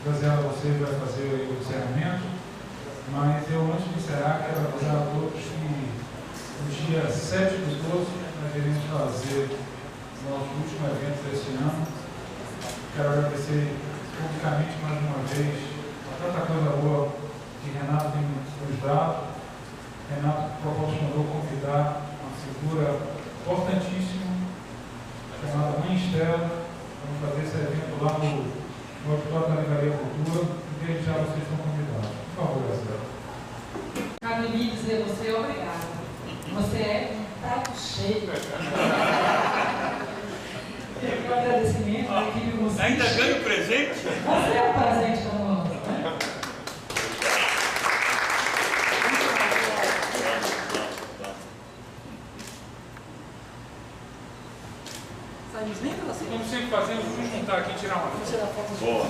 Graziela, você vai fazer o encerramento, mas eu, antes de encerrar, quero avisar a todos que no dia 7/12 nós iremos fazer o nosso último evento deste ano. Quero agradecer publicamente mais uma vez a tanta coisa boa que Renato tem nos dado. Renato proporcionou convidar uma figura importantíssima chamada Mãe Estela. Vamos fazer esse evento lá no Auditório da Livraria Cultura, e desde já vocês estão convidados. Por favor, Graziela. Cabe me dizer você obrigado. Você é um prato cheio. E o agradecimento da equipe musicista. Ainda ganho presente? Você é um presente para nós, né? Como sempre fazemos, vamos juntar aqui e tirar uma foto. Boa.